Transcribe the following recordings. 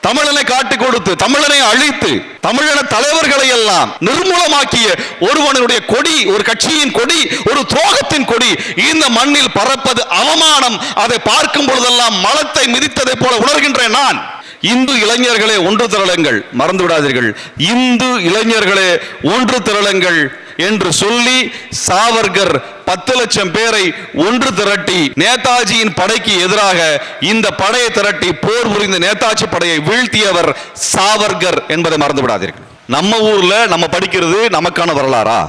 தமிழனை காட்டி கொடுத்து, தமிழனை அழித்து, தமிழன தலைவர்களை எல்லாம் நிர்மூலமாக்கிய ஒருவனுடைய கொடி, ஒரு கட்சியின் கொடி, ஒரு துரோகத்தின் கொடி இந்த மண்ணில் பறப்பது அவமானம். அதை பார்க்கும் பொழுதெல்லாம் மலத்தை மிதித்ததை போல உணர்கின்றேன் நான். இந்து இளைஞர்களே ஒன்று திரளுங்கள், மறந்து விடாதீர்கள், இந்து இளைஞர்களே ஒன்று திரளுங்கள் என்று சொல்லி சாவர்கர் 10 லட்சம் பேரை ஒன்று திரட்டி நேதாஜியின் படைக்கு எதிராக இந்த படையை திரட்டி போர் புரிந்த நேதாஜி படையை வீழ்த்தியவர் சாவர்கர் என்பதை மறந்து விடாதீர்கள். நம்ம ஊர்ல நம்ம படிக்கிறது நமக்கான வரலாறா?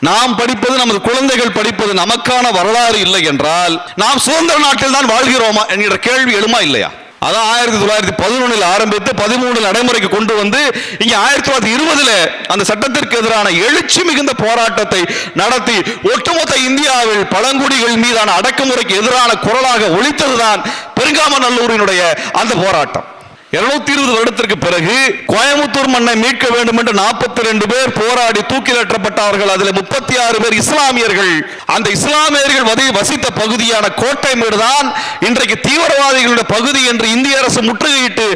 நாம் படிப்பது, நமது குழந்தைகள் படிப்பது நமக்கான வரலாறு இல்லை என்றால் நாம் சுதந்திர நாட்டில் தான் வாழ்கிறோமா என்கிற கேள்வி எழுமா இல்லையா? அதான் 1911 ஆரம்பித்து 13 நடைமுறைக்கு கொண்டு வந்து இங்க 1920 அந்த சட்டத்திற்கு எதிரான எழுச்சி மிகுந்த போராட்டத்தை நடத்தி ஒட்டுமொத்த இந்தியாவில் பழங்குடிகள் மீதான அடக்குமுறைக்கு எதிரான குரலாக ஒலித்ததுதான் பெருங்காமநல்லூரினுடைய அந்த போராட்டம். 220 வருடத்திற்கு பிறகு கோயம்புத்தூர் மண்ணை மீட்க வேண்டும் என்று 42 பேர் போராடி தூக்கிலேற்றப்பட்டார்கள். அதில் 36 பேர் இஸ்லாமியர்கள். அந்த இஸ்லாமியர்கள் வசித்த பகுதியான கோட்டைமேடு தான் இன்றைக்கு தீவிரவாதிகளுடைய பகுதி என்று இந்திய அரசு முற்றுகையிட்டு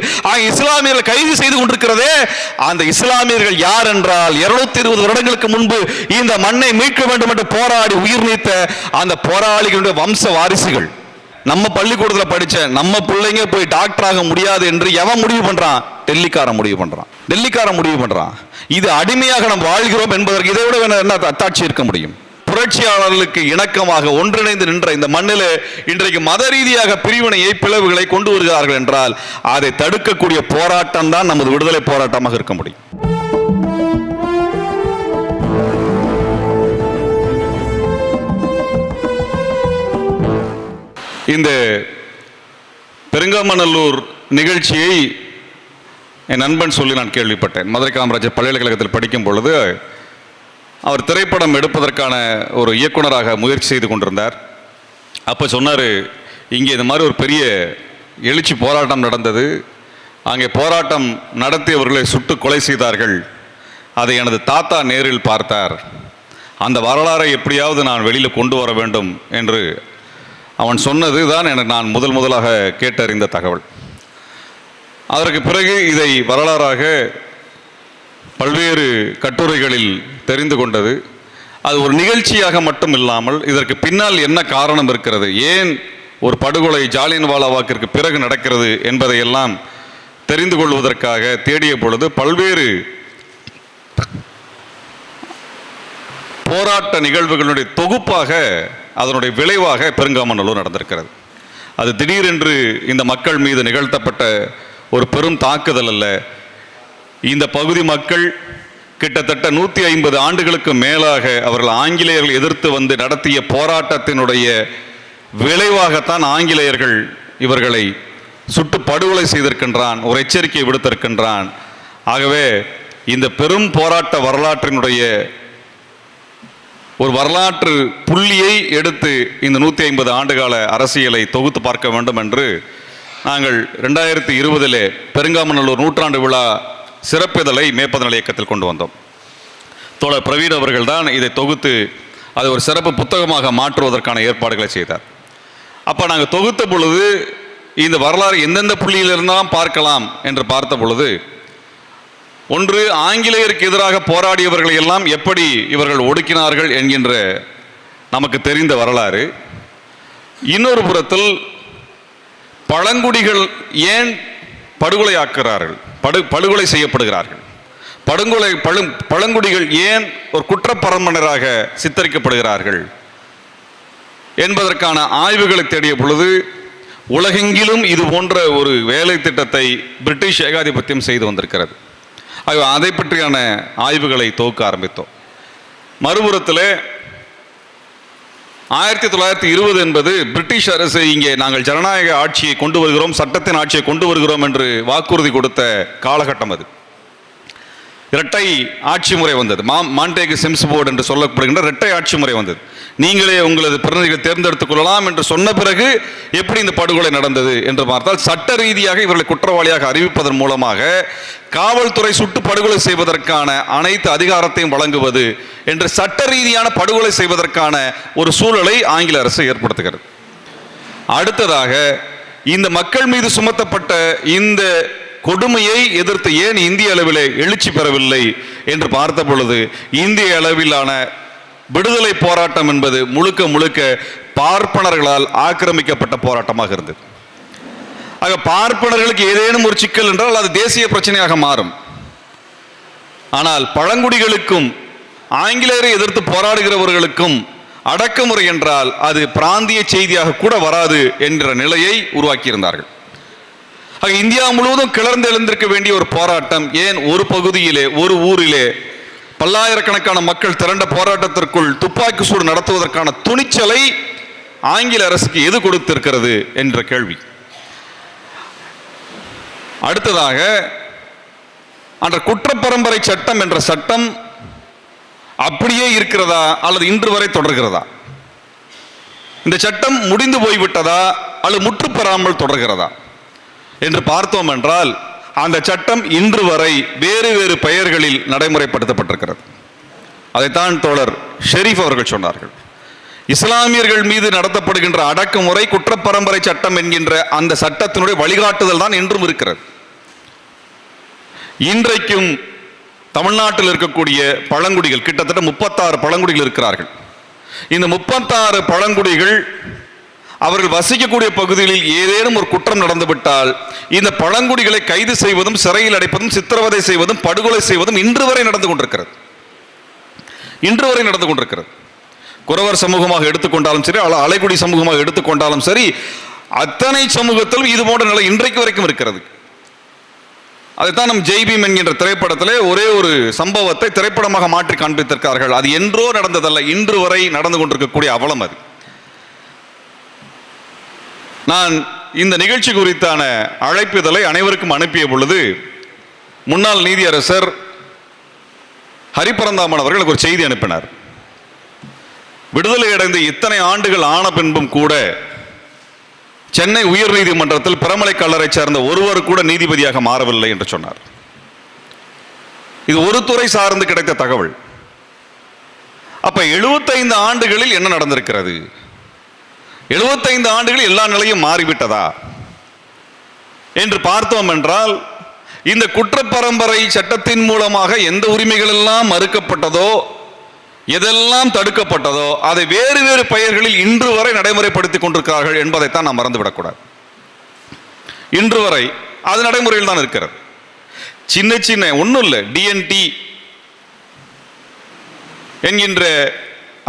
இஸ்லாமியர்கள் கைது செய்து கொண்டிருக்கிறதே. அந்த இஸ்லாமியர்கள் யார் என்றால் 220 வருடங்களுக்கு முன்பு இந்த மண்ணை மீட்க வேண்டும் என்று போராடி உயிர் நீத்த அந்த போராளிகளுடைய வம்ச வாரிசுகள். நம்ம பள்ளிக்கூடத்தில் படிச்ச நம்ம பிள்ளைங்க போய் டாக்டர் ஆக முடியாது என்று எவன் முடிவு பண்றான்? டெல்லிக்காரன் முடிவு பண்றான். இது அடிமையாக நாம் வாழ்கிறோம் என்பதற்கு இதை விட என்ன அத்தாட்சி இருக்க முடியும்? புரட்சியாளர்களுக்கு இணக்கமாக ஒன்றிணைந்து நின்ற இந்த மண்ணில் இன்றைக்கு மத ரீதியாக பிரிவினையை, பிளவுகளை கொண்டு வருகிறார்கள் என்றால் அதை தடுக்கக்கூடிய போராட்டம் தான் நமது விடுதலை போராட்டமாக இருக்க முடியும். இந்த பெருங்காமநல்லூர் நிகழ்ச்சியை என் நண்பன் சொல்லி நான் கேள்விப்பட்டேன். மதுரை காமராஜர் பல்கலைக்கழகத்தில் படிக்கும் பொழுது அவர் திரைப்படம் எடுப்பதற்கான ஒரு இயக்குனராக முயற்சி செய்து கொண்டிருந்தார். அப்போ சொன்னார், இங்கே இந்த மாதிரி ஒரு பெரிய எழுச்சி போராட்டம் நடந்தது, அங்கே போராட்டம் நடத்தியவர்களை சுட்டு கொலை செய்தார்கள், அதை எனது தாத்தா நேரில் பார்த்தார், அந்த வரலாறை எப்படியாவது நான் வெளியில் கொண்டு வர வேண்டும் என்று அவன் சொன்னது தான் எனக்கு நான் முதலாக கேட்டறிந்த தகவல். அதற்கு பிறகு இதை வரலாறாக பல்வேறு கட்டுரைகளில் தெரிந்து கொண்டது. அது ஒரு நிகழ்ச்சியாக மட்டும் இல்லாமல் இதற்கு பின்னால் என்ன காரணம் இருக்கிறது, ஏன் ஒரு படுகொலை ஜாலியன்வாலாபாக்கிற்கு பிறகு நடக்கிறது என்பதையெல்லாம் தெரிந்து கொள்வதற்காக தேடிய பொழுது பல்வேறு போராட்ட நிகழ்வுகளுடைய தொகுப்பாக, அதனுடைய விளைவாக பெருங்காமநல்லூர் நடந்திருக்கிறது. அது திடீரென்று இந்த மக்கள் மீது நிகழ்த்தப்பட்ட ஒரு பெரும் தாக்குதல் அல்ல. இந்த பகுதி மக்கள் கிட்டத்தட்ட 150 ஆண்டுகளுக்கு மேலாக அவர்கள் ஆங்கிலேயர்கள் எதிர்த்து வந்து நடத்திய போராட்டத்தினுடைய விளைவாகத்தான் ஆங்கிலேயர்கள் இவர்களை சுட்டு படுகொலை செய்திருக்கின்றான், ஒரு எச்சரிக்கை விடுத்திருக்கின்றான். ஆகவே இந்த பெரும் போராட்ட வரலாற்றினுடைய ஒரு வரலாற்று புள்ளியை எடுத்து இந்த 150 ஆண்டுகால அரசியலை தொகுத்து பார்க்க வேண்டும் என்று நாங்கள் 2020 பெருங்காமநல்லூர் நூற்றாண்டு விழா சிறப்பிதழை மேற்பதனல் இயக்கத்தில் கொண்டு வந்தோம். தோழர் பிரவீன் அவர்கள் தான் இதை தொகுத்து அதை ஒரு சிறப்பு புத்தகமாக மாற்றுவதற்கான ஏற்பாடுகளை செய்தார். அப்போ நாங்கள் தொகுத்த பொழுது இந்த வரலாறு எந்தெந்த புள்ளியிலிருந்தான் பார்க்கலாம் என்று பார்த்த பொழுது, ஒன்று, ஆங்கிலேயருக்கு எதிராக போராடியவர்களை எல்லாம் எப்படி இவர்கள் ஒடுக்கினார்கள் என்கின்ற நமக்கு தெரிந்த வரலாறு. இன்னொரு புறத்தில் பழங்குடிகள் ஏன் படுகொலையாக்குகிறார்கள், படுகொலை செய்யப்படுகிறார்கள், பழங்குடிகள் ஏன் ஒரு குற்றப்பரம்பனராக சித்தரிக்கப்படுகிறார்கள் என்பதற்கான ஆய்வுகளை தேடிய பொழுது உலகெங்கிலும் இது போன்ற ஒரு வேலை திட்டத்தை பிரிட்டிஷ் ஏகாதிபத்தியம் செய்து வந்திருக்கிறது. அதை பற்றியான ஆய்வுகளை துவக்க ஆரம்பித்தோம். மறுபுறத்தில் 1920 என்பது பிரிட்டிஷ் அரசு இங்கே நாங்கள் ஜனநாயக ஆட்சியை கொண்டு வருகிறோம், சட்டத்தின் ஆட்சியை கொண்டு வருகிறோம் என்று வாக்குறுதி கொடுத்த காலகட்டம். அது இரட்டை ஆட்சி முறை வந்தது. மாண்டேகு சிம்ஸ் போர்டு என்று சொல்லப்படுகின்ற இரட்டை ஆட்சி முறை வந்தது. நீங்களே உங்களது பிரதிநிதிகளை தேர்ந்தெடுத்துக் கொள்ளலாம் என்று சொன்ன பிறகு எப்படி இந்த படுகொலை நடந்தது என்று பார்த்தால், சட்ட ரீதியாக இவர்களை குற்றவாளியாக அறிவிப்பதன் மூலமாக காவல்துறை சுட்டு படுகொலை செய்வதற்கான அனைத்து அதிகாரத்தையும் வழங்குவது என்று சட்ட ரீதியான படுகொலை செய்வதற்கான ஒரு சூழலை ஆங்கில அரசு ஏற்படுத்துகிறது. அடுத்ததாக இந்த மக்கள் மீது சுமத்தப்பட்ட இந்த கொடுமையை எதிர்த்து ஏன் இந்திய அளவிலே எழுச்சி பெறவில்லை என்று பார்த்த பொழுது இந்திய அளவிலான விடுதலை போராட்டம் என்பது முழுக்க முழுக்க பார்ப்பனர்களால் ஆக்கிரமிக்கப்பட்ட போராட்டமாக இருந்தது. ஆக பார்ப்பனர்களுக்கு ஏதேனும் ஒரு சிக்கல் என்றால் அது தேசிய பிரச்சனையாக மாறும். ஆனால் பழங்குடிகளுக்கும் ஆங்கிலேயரை எதிர்த்து போராடுகிறவர்களுக்கும் அடக்குமுறை என்றால் அது பிராந்திய செய்தியாக கூட வராது என்ற நிலையை உருவாக்கியிருந்தார்கள். ஆக இந்தியா முழுவதும் கிளர்ந்து எழுந்திருக்க வேண்டிய ஒரு போராட்டம் ஏன் ஒரு பகுதியிலே ஒரு ஊரிலே பல்லாயிரக்கணக்கான மக்கள் திரண்ட போராட்டத்திற்குள் துப்பாக்கி சூடு நடத்துவதற்கான துணிச்சலை ஆங்கில அரசுக்கு எது கொடுத்திருக்கிறது என்ற கேள்வி. அடுத்ததாக அந்த குற்றப்பரம்பரை சட்டம் என்ற சட்டம் அப்படியே இருக்கிறதா அல்லது இன்று வரை தொடர்கிறதா? இந்த சட்டம் முடிந்து போய்விட்டதா அல்லது முற்றுப்பெறாமல் தொடர்கிறதா என்று பார்த்தோம் என்றால் அந்த சட்டம் இன்று வரை வேறு வேறு பெயர்களில் நடைமுறைப்படுத்தப்பட்டிருக்கிறது. அதைத்தான் தோழர் ஷெரீப் அவர்கள் சொன்னார்கள். இஸ்லாமியர்கள் மீது நடத்தப்படுகின்ற அடக்குமுறை குற்றப்பரம்பரை சட்டம் என்கின்ற அந்த சட்டத்தினுடைய வழிகாட்டுதல் தான் இன்றும் இருக்கிறது. இன்றைக்கும் தமிழ்நாட்டில் இருக்கக்கூடிய பழங்குடிகள் கிட்டத்தட்ட 36 பழங்குடிகள் இருக்கிறார்கள். இந்த 36 பழங்குடிகள் அவர்கள் வசிக்கக்கூடிய பகுதிகளில் ஏதேனும் ஒரு குற்றம் நடந்துவிட்டால் இந்த பழங்குடிகளை கைது செய்வதும் சிறையில் அடைப்பதும் சித்திரவதை செய்வதும் படுகொலை செய்வதும் இன்று வரை நடந்து கொண்டிருக்கிறது. குறவர் சமூகமாக எடுத்துக்கொண்டாலும் சரி, அலைக்குடி சமூகமாக எடுத்துக்கொண்டாலும் சரி, அத்தனை சமூகத்திலும் இது போன்ற நிலை இன்றைக்கு வரைக்கும் இருக்கிறது. அதைத்தான் நம் ஜெய்பீம் என்கின்ற திரைப்படத்திலே ஒரே ஒரு சம்பவத்தை திரைப்படமாக மாற்றி காண்பித்திருக்கார்கள். அது என்றோ நடந்ததல்ல, இன்று வரை நடந்து கொண்டிருக்கக்கூடிய அவலம் அது. நான் இந்த நிகழ்ச்சி குறித்தான அழைப்புதலை அனைவருக்கும் அனுப்பிய பொழுது முன்னாள் நீதியரசர் ஹரிபரந்தாமன் அவர்கள் ஒரு செய்தி அனுப்பினார். விடுதலை அடைந்த இத்தனை ஆண்டுகள் ஆன பின்பும் கூட சென்னை உயர் நீதிமன்றத்தில் பிரமலை கல்லறை சார்ந்த ஒருவர் கூட நீதிபதியாக மாறவில்லை என்று சொன்னார். இது ஒரு துறை சார்ந்து கிடைத்த தகவல். அப்ப 75 ஆண்டுகளில் என்ன நடந்திருக்கிறது? 75 ஆண்டுகளில் எல்லா நிலையும் மாறிவிட்டதா என்று பார்த்தோம் என்றால் இந்த குற்றப்பரம்பரை சட்டத்தின் மூலமாக எந்த உரிமைகள் எல்லாம் மறுக்கப்பட்டதோ, எதெல்லாம் தடுக்கப்பட்டதோ அதை வேறு வேறு பெயர்களில் இன்று வரை நடைமுறைப்படுத்திக் கொண்டிருக்கிறார்கள் என்பதைத்தான் நாம் மறந்துவிடக்கூடாது. இன்று வரை அது நடைமுறையில் தான் இருக்கிறது. சின்ன சின்ன ஒன்றும் இல்லை, டிஎன்டி என்கின்ற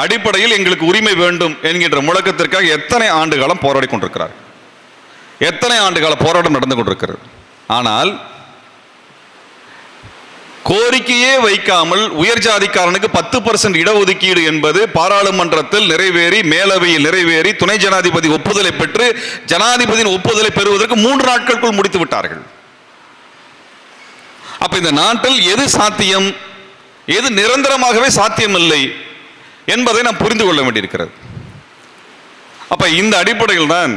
அடிப்படையில் எங்களுக்கு உரிமை வேண்டும் என்கின்ற முழக்கத்திற்காக எத்தனை ஆண்டு காலம் போராடி கொண்டிருக்கிறார், எத்தனை ஆண்டு கால போராட்டம் நடந்து கொண்டிருக்கிறது. ஆனால் கோரிக்கையே வைக்காமல் உயர் ஜாதிக்காரனுக்கு 10% இடஒதுக்கீடு என்பது பாராளுமன்றத்தில் நிறைவேறி, மேலவையில் நிறைவேறி, துணை ஜனாதிபதி ஒப்புதலை பெற்று ஜனாதிபதியின் ஒப்புதலை பெறுவதற்கு 3 நாட்களுக்குள் முடித்து விட்டார்கள். அப்ப இந்த நாட்டில் எது சாத்தியம், எது நிரந்தரமாகவே சாத்தியமில்லை என்பதை நாம் புரிந்து கொள்ள வேண்டியிருக்கிறது. அப்ப இந்த அடிப்படையில் தான்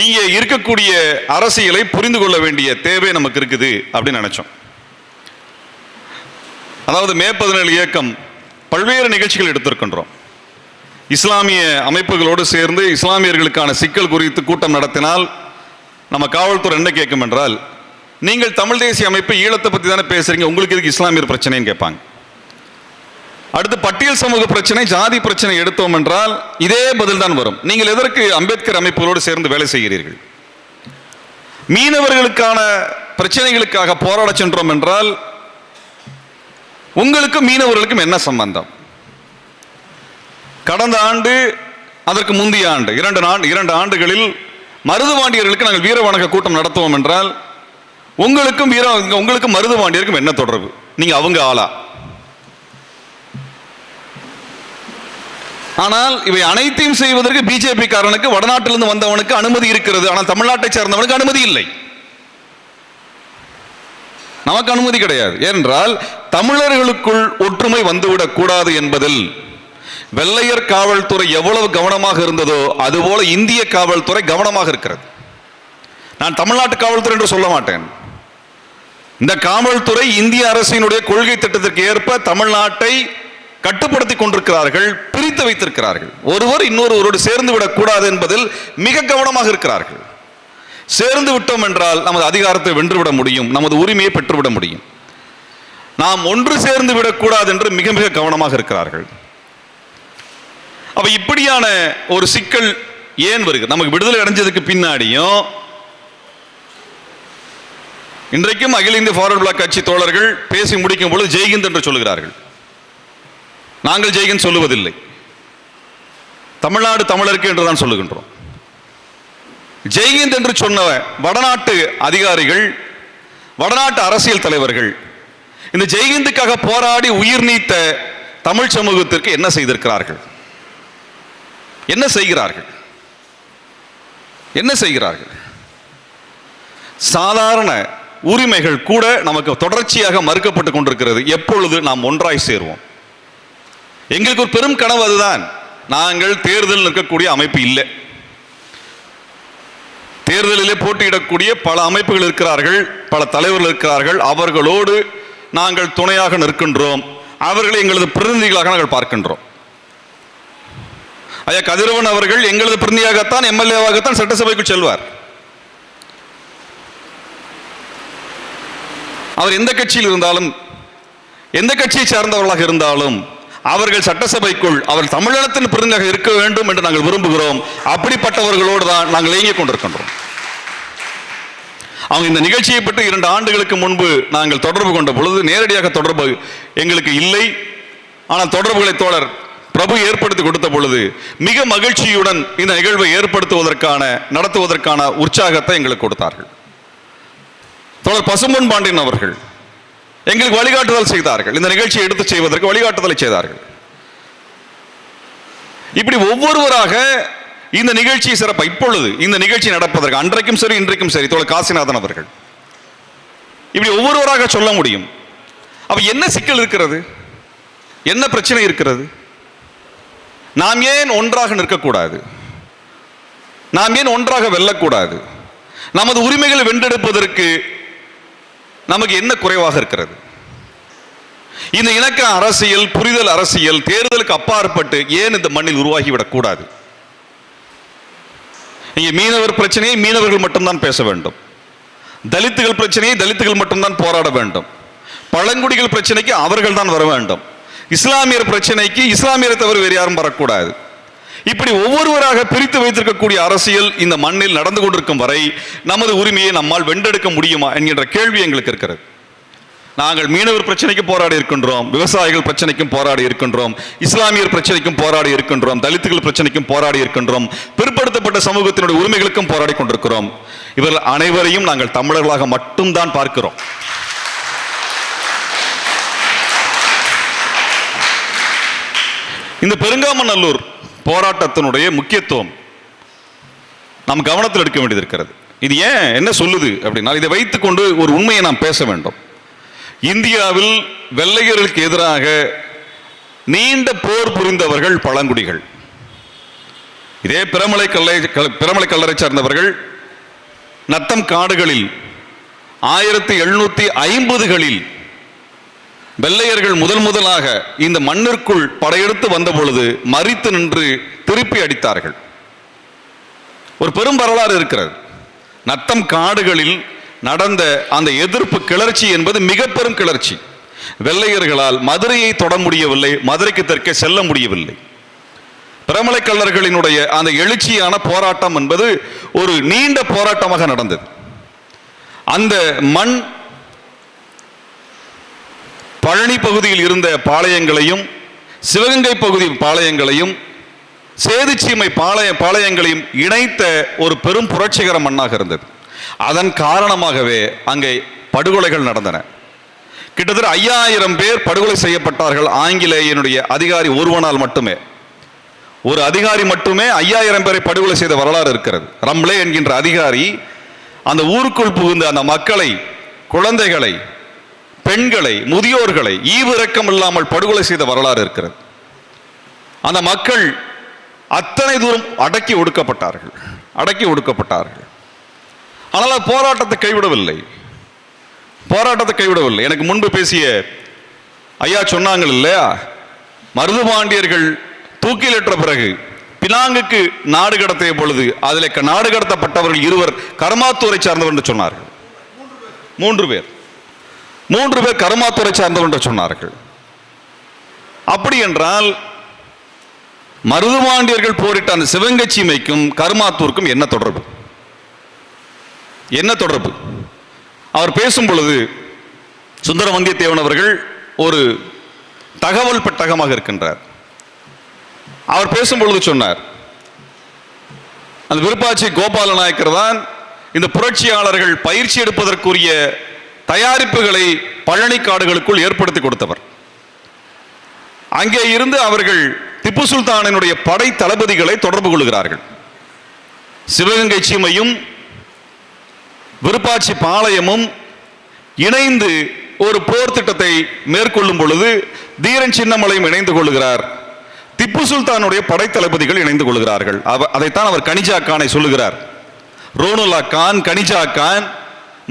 இங்கே இருக்கக்கூடிய அரசியலை புரிந்து கொள்ள வேண்டிய தேவை நமக்கு இருக்குது அப்படின்னு நினைச்சோம். அதாவது மே 17 இயக்கம் பல்வேறு நிகழ்ச்சிகள் எடுத்திருக்கின்றோம். இஸ்லாமிய அமைப்புகளோடு சேர்ந்து இஸ்லாமியர்களுக்கான சிக்கல் குறித்து கூட்டம் நடத்தினால் நம்ம காவல்துறை என்ன கேட்கும் என்றால், நீங்கள் தமிழ் தேசிய அமைப்பு ஈழத்தை பற்றி தானே பேசுறீங்க, உங்களுக்கு எதுக்கு இஸ்லாமியர் பிரச்சனைன்னு கேட்பாங்க. அடுத்து பட்டியல் சமூக பிரச்சனை, ஜாதி பிரச்சனை எடுத்தோம் என்றால் இதே பதில் தான் வரும். நீங்கள் எதற்கு அம்பேத்கர் அமைப்புகளோடு சேர்ந்து வேலை செய்கிறீர்கள்? மீனவர்களுக்கான பிரச்சனைகளுக்காக போராட சென்றோம் என்றால் உங்களுக்கும் மீனவர்களுக்கும் என்ன சம்பந்தம்? கடந்த ஆண்டு, அதற்கு முந்தைய ஆண்டு, 2 ஆண்டுகளில் மருதுபாண்டியர்களுக்கு நாங்கள் வீர வணக்க கூட்டம் நடத்துவோம் என்றால் உங்களுக்கும் மருதுபாண்டியருக்கும் என்ன தொடர்பு? நீங்க அவங்க ஆளா? ஆனால் இவை அனைத்தையும் செய்வதற்கு பிஜேபி காரனுக்கு, வடநாட்டிலிருந்து வந்தவனுக்கு அனுமதி இருக்கிறது. ஆனால் தமிழ்நாட்டை சேர்ந்தவனுக்கு அனுமதி இல்லை, நமக்கு அனுமதி கிடையாது. ஏனென்றால் தமிழர்களுக்குள் ஒற்றுமை வந்துவிடக் கூடாது என்பதில் வெள்ளையர் காவல்துறை எவ்வளவு கவனமாக இருந்ததோ அதுபோல இந்திய காவல்துறை கவனமாக இருக்கிறது. நான் தமிழ்நாட்டு காவல்துறை என்று சொல்ல மாட்டேன். இந்த காவல்துறை இந்திய அரசினுடைய கொள்கை திட்டத்திற்கு ஏற்ப தமிழ்நாட்டை கட்டுப்படுத்தி கொண்டிருக்கிறார்கள், பிரித்து வைத்திருக்கிறார்கள். ஒருவர் இன்னொருவரோடு சேர்ந்து விடக்கூடாது என்பதில் மிக கவனமாக இருக்கிறார்கள். சேர்ந்து விட்டோம் என்றால் நமது அதிகாரத்தை வென்றுவிட முடியும், நமது உரிமையை பெற்றுவிட முடியும். நாம் ஒன்று சேர்ந்து விடக்கூடாது என்று மிக மிக கவனமாக இருக்கிறார்கள். அப்ப இப்படியான ஒரு சிக்கல் ஏன் வருகிறது? நமக்கு விடுதலை அடைஞ்சதுக்கு பின்னாடியும் இன்றைக்கும் அகில இந்திய ஃபார்வர்ட் பிளாக் கட்சி தோழர்கள் பேசி முடிக்கும் பொழுது ஜெய்ஹிந்த் என்று சொல்லுகிறார்கள். நாங்கள் ஜெய்ஹிந்த் சொல்லுவதில்லை, தமிழ்நாடு தமிழருக்கு என்று தான் சொல்லுகின்றோம். ஜெய்ஹிந்த் என்று சொன்ன வடநாட்டு அதிகாரிகள், வடநாட்டு அரசியல் தலைவர்கள் இந்த ஜெய்ஹிந்துக்காக போராடி உயிர் நீத்த தமிழ் சமூகத்திற்கு என்ன செய்திருக்கிறார்கள்? என்ன செய்கிறார்கள்? என்ன செய்கிறார்கள்? சாதாரண உரிமைகள் கூட நமக்கு தொடர்ச்சியாக மறுக்கப்பட்டு கொண்டிருக்கிறது. எப்பொழுது நாம் ஒன்றாய் சேருவோம்? எங்களுக்கு ஒரு பெரும் கனவு அதுதான். நாங்கள் தேர்தலில் நிற்கக்கூடிய அமைப்பு இல்லை. தேர்தலிலே போட்டியிடக்கூடிய பல அமைப்புகள் இருக்கிறார்கள், பல தலைவர்கள் இருக்கிறார்கள். அவர்களோடு நாங்கள் துணையாக நிற்கின்றோம். அவர்களை எங்களது பிரதிநிதிகளாக நாங்கள் பார்க்கின்றோம். ஐயா கதிரவன் அவர்கள் எங்களது பிரதிநிதியாகத்தான், எம்எல்ஏவாகத்தான் சட்டசபைக்கு செல்வார். அவர் எந்த கட்சியில் இருந்தாலும், எந்த கட்சியை சார்ந்தவர்களாக இருந்தாலும் அவர்கள் சட்டசபைக்குள் அவர் தமிழகத்தின் பிரதிநிதியாக இருக்க வேண்டும் என்று நாங்கள் விரும்புகிறோம். அப்படிப்பட்டவர்களோடு தான் நாங்கள் இயங்கிக் கொண்டிருக்கின்றோம். அவங்க இந்த நிகழ்ச்சியை பற்றி 2 ஆண்டுகளுக்கு முன்பு நாங்கள் தொடர்பு கொண்ட பொழுது நேரடியாக தொடர்பு எங்களுக்கு இல்லை. ஆனால் தொடர்புகளை தோழர் பிரபு ஏற்படுத்தி கொடுத்த பொழுது மிக மகிழ்ச்சியுடன் இந்த நிகழ்வை ஏற்படுத்துவதற்கான, நடத்துவதற்கான உற்சாகத்தை எங்களுக்கு கொடுத்தார்கள். தோழர் பசும்பொன் பாண்டியன் அவர்கள் எங்களுக்கு வழிகாட்டுதல் செய்தார்கள். இந்த நிகழ்ச்சியை எடுத்து செய்வதற்கு வழிகாட்டுதலை செய்தார்கள். இப்படி ஒவ்வொருவராக இந்த நிகழ்ச்சி சிறப்பு, இப்பொழுது இந்த நிகழ்ச்சி நடப்பதற்கு அன்றைக்கும் சரி இன்றைக்கும் சரி தோழர் காசிநாதன் அவர்கள் இப்படி ஒவ்வொருவராக சொல்ல முடியும். அப்ப என்ன சிக்கல் இருக்கிறது? என்ன பிரச்சனை இருக்கிறது? நாம் ஏன் ஒன்றாக நிற்கக்கூடாது? நாம் ஏன் ஒன்றாக வெல்லக்கூடாது? நமது உரிமைகளை வென்றெடுப்பதற்கு நமக்கு என்ன குறைவாக இருக்கிறது? இந்த இணக்க அரசியல், புரிதல் அரசியல் தேர்தலுக்கு அப்பாற்பட்டு ஏன் இந்த மண்ணில் உருவாகிவிடக் கூடாது? இங்கே மீனவர் பிரச்சனையை மீனவர்கள் மட்டும்தான் பேச வேண்டும், தலித்துகள் பிரச்சனையை தலித்துகள் மட்டும்தான் போராட வேண்டும், பழங்குடிகள் பிரச்சனைக்கு அவர்கள் தான் வர வேண்டும், இஸ்லாமியர் பிரச்சனைக்கு இஸ்லாமியரை தவிர வேறு யாரும் வரக்கூடாது. இப்படி ஒவ்வொருவராக பிரித்து வைத்திருக்கக்கூடிய அரசியல் இந்த மண்ணில் நடந்து கொண்டிருக்கும் வரை நமது உரிமையை நம்மால் வென்றெடுக்க முடியுமா என்கின்ற கேள்வி எங்களுக்கு இருக்கிறது. நாங்கள் மீனவர் பிரச்சனைக்கு போராடி இருக்கின்றோம், விவசாயிகள் பிரச்சனைக்கும் போராடி இருக்கின்றோம், இஸ்லாமியர் பிரச்சனைக்கும் போராடி இருக்கின்றோம், தலித்துகள் பிரச்சனைக்கும் போராடி இருக்கின்றோம், பிற்படுத்தப்பட்ட சமூகத்தினுடைய உரிமைகளுக்கும் போராடி கொண்டிருக்கிறோம். இவர்கள் அனைவரையும் நாங்கள் தமிழர்களாக மட்டும்தான் பார்க்கிறோம். இந்த பெருங்காமநல்லூர் போராட்டத்தினுடைய முக்கியத்துவம் நாம் கவனத்தில் எடுக்க வேண்டியது இருக்கிறது. இது ஏன் என்ன சொல்லுது அப்படின்னா, இதை வைத்துக்கொண்டு ஒரு உண்மையை நாம் பேச வேண்டும். இந்தியாவில் வெள்ளையர்களுக்கு எதிராக நீண்ட போர் புரிந்தவர்கள் பழங்குடிகள். இதே பிரமலை கல்லறை சார்ந்தவர்கள் நத்தம் காடுகளில் 1750களில் வெள்ளையர்கள் முதலாக இந்த மண்ணிற்குள் படையெடுத்து வந்த பொழுது மறித்து நின்று திருப்பி அடித்தார்கள். ஒரு பெரும் வரலாறு இருக்கிறது. நத்தம் காடுகளில் நடந்த அந்த எதிர்ப்பு கிளர்ச்சி என்பது மிக பெரும் கிளர்ச்சி. வெள்ளையர்களால் மதுரையை தொட முடியவில்லை, மதுரைக்கு தெற்கே செல்ல முடியவில்லை. பிரமலை கல்லர்களினுடைய அந்த எழுச்சியான போராட்டம் என்பது ஒரு நீண்ட போராட்டமாக நடந்தது. அந்த மண் பழனி பகுதியில் இருந்த பாளையங்களையும், சிவகங்கை பகுதி பாளையங்களையும், சேதுச்சீமை பாளையங்களையும் இணைத்த ஒரு பெரும் புரட்சிகர மண்ணாக இருந்தது. அதன் காரணமாகவே அங்கே படுகொலைகள் நடந்தன. கிட்டத்தட்ட 5000 பேர் படுகொலை செய்யப்பட்டார்கள். ஆங்கிலேயனுடைய அதிகாரி ஒருவனால் மட்டுமே, ஒரு அதிகாரி மட்டுமே 5000 பேரை படுகொலை செய்த வரலாறு இருக்கிறது. ரம்லே என்கின்ற அதிகாரி அந்த ஊருக்குள் புகுந்து அந்த மக்களை, குழந்தைகளை, பெண்களை, முதியோர்களை ஈவிரக்கம் இல்லாமல் படுகொலை செய்த வரலாறு இருக்கிறது. அந்த மக்கள் அத்தனை தூரம் அடக்கி ஒடுக்கப்பட்டார்கள். ஆனால் போராட்டத்தை கைவிடவில்லை. எனக்கு முன்பு பேசிய ஐயா சொன்னாங்க இல்லையா, மருதுபாண்டியர்கள் தூக்கிலேற்ற பிறகு பினாங்குக்கு நாடு கடத்திய பொழுது அதில் நாடு கடத்தப்பட்டவர்கள் 2 கர்மாத்தூரை சார்ந்தவர் என்று சொன்னார்கள். 3 பேர் கர்மாத்தூரை சார்ந்தவர் என்று சொன்னார்கள். அப்படி என்றால் மருதுபாண்டியர்கள் போரிட்ட அந்த சிவகங்கை சீமைக்கும் கர்மாத்தூருக்கும் என்ன தொடர்பு? என்ன தொடர்பு? அவர் பேசும் பொழுது சுந்தர வந்தியத்தேவன் அவர்கள் ஒரு தகவல் பெட்டகமாக இருக்கின்றார். அவர் பேசும் பொழுது சொன்னார், அந்த விருப்பாச்சி கோபால நாயக்கர் தான் இந்த புரட்சியாளர்கள் பயிற்சி எடுப்பதற்குரிய தயாரிப்புகளை பழனி காடுகளுக்குள் ஏற்படுத்தி கொடுத்தவர். அங்கே இருந்து அவர்கள் திப்பு சுல்தானினுடைய படை தளபதிகளை தொடர்பு கொள்கிறார்கள். சிவகங்கை சீமையும் விருப்பாச்சி பாளையமும் இணைந்து ஒரு போர் திட்டத்தை மேற்கொள்ளும் பொழுது தீரன் சின்னமலையும் இணைந்து கொள்கிறார். திப்பு சுல்தானுடைய படை தளபதிகள் இணைந்து கொள்கிறார்கள். அதைத்தான் அவர் கனிஜா கானை சொல்லுகிறார். ரோனுல்லா கான், கனிஜா கான்,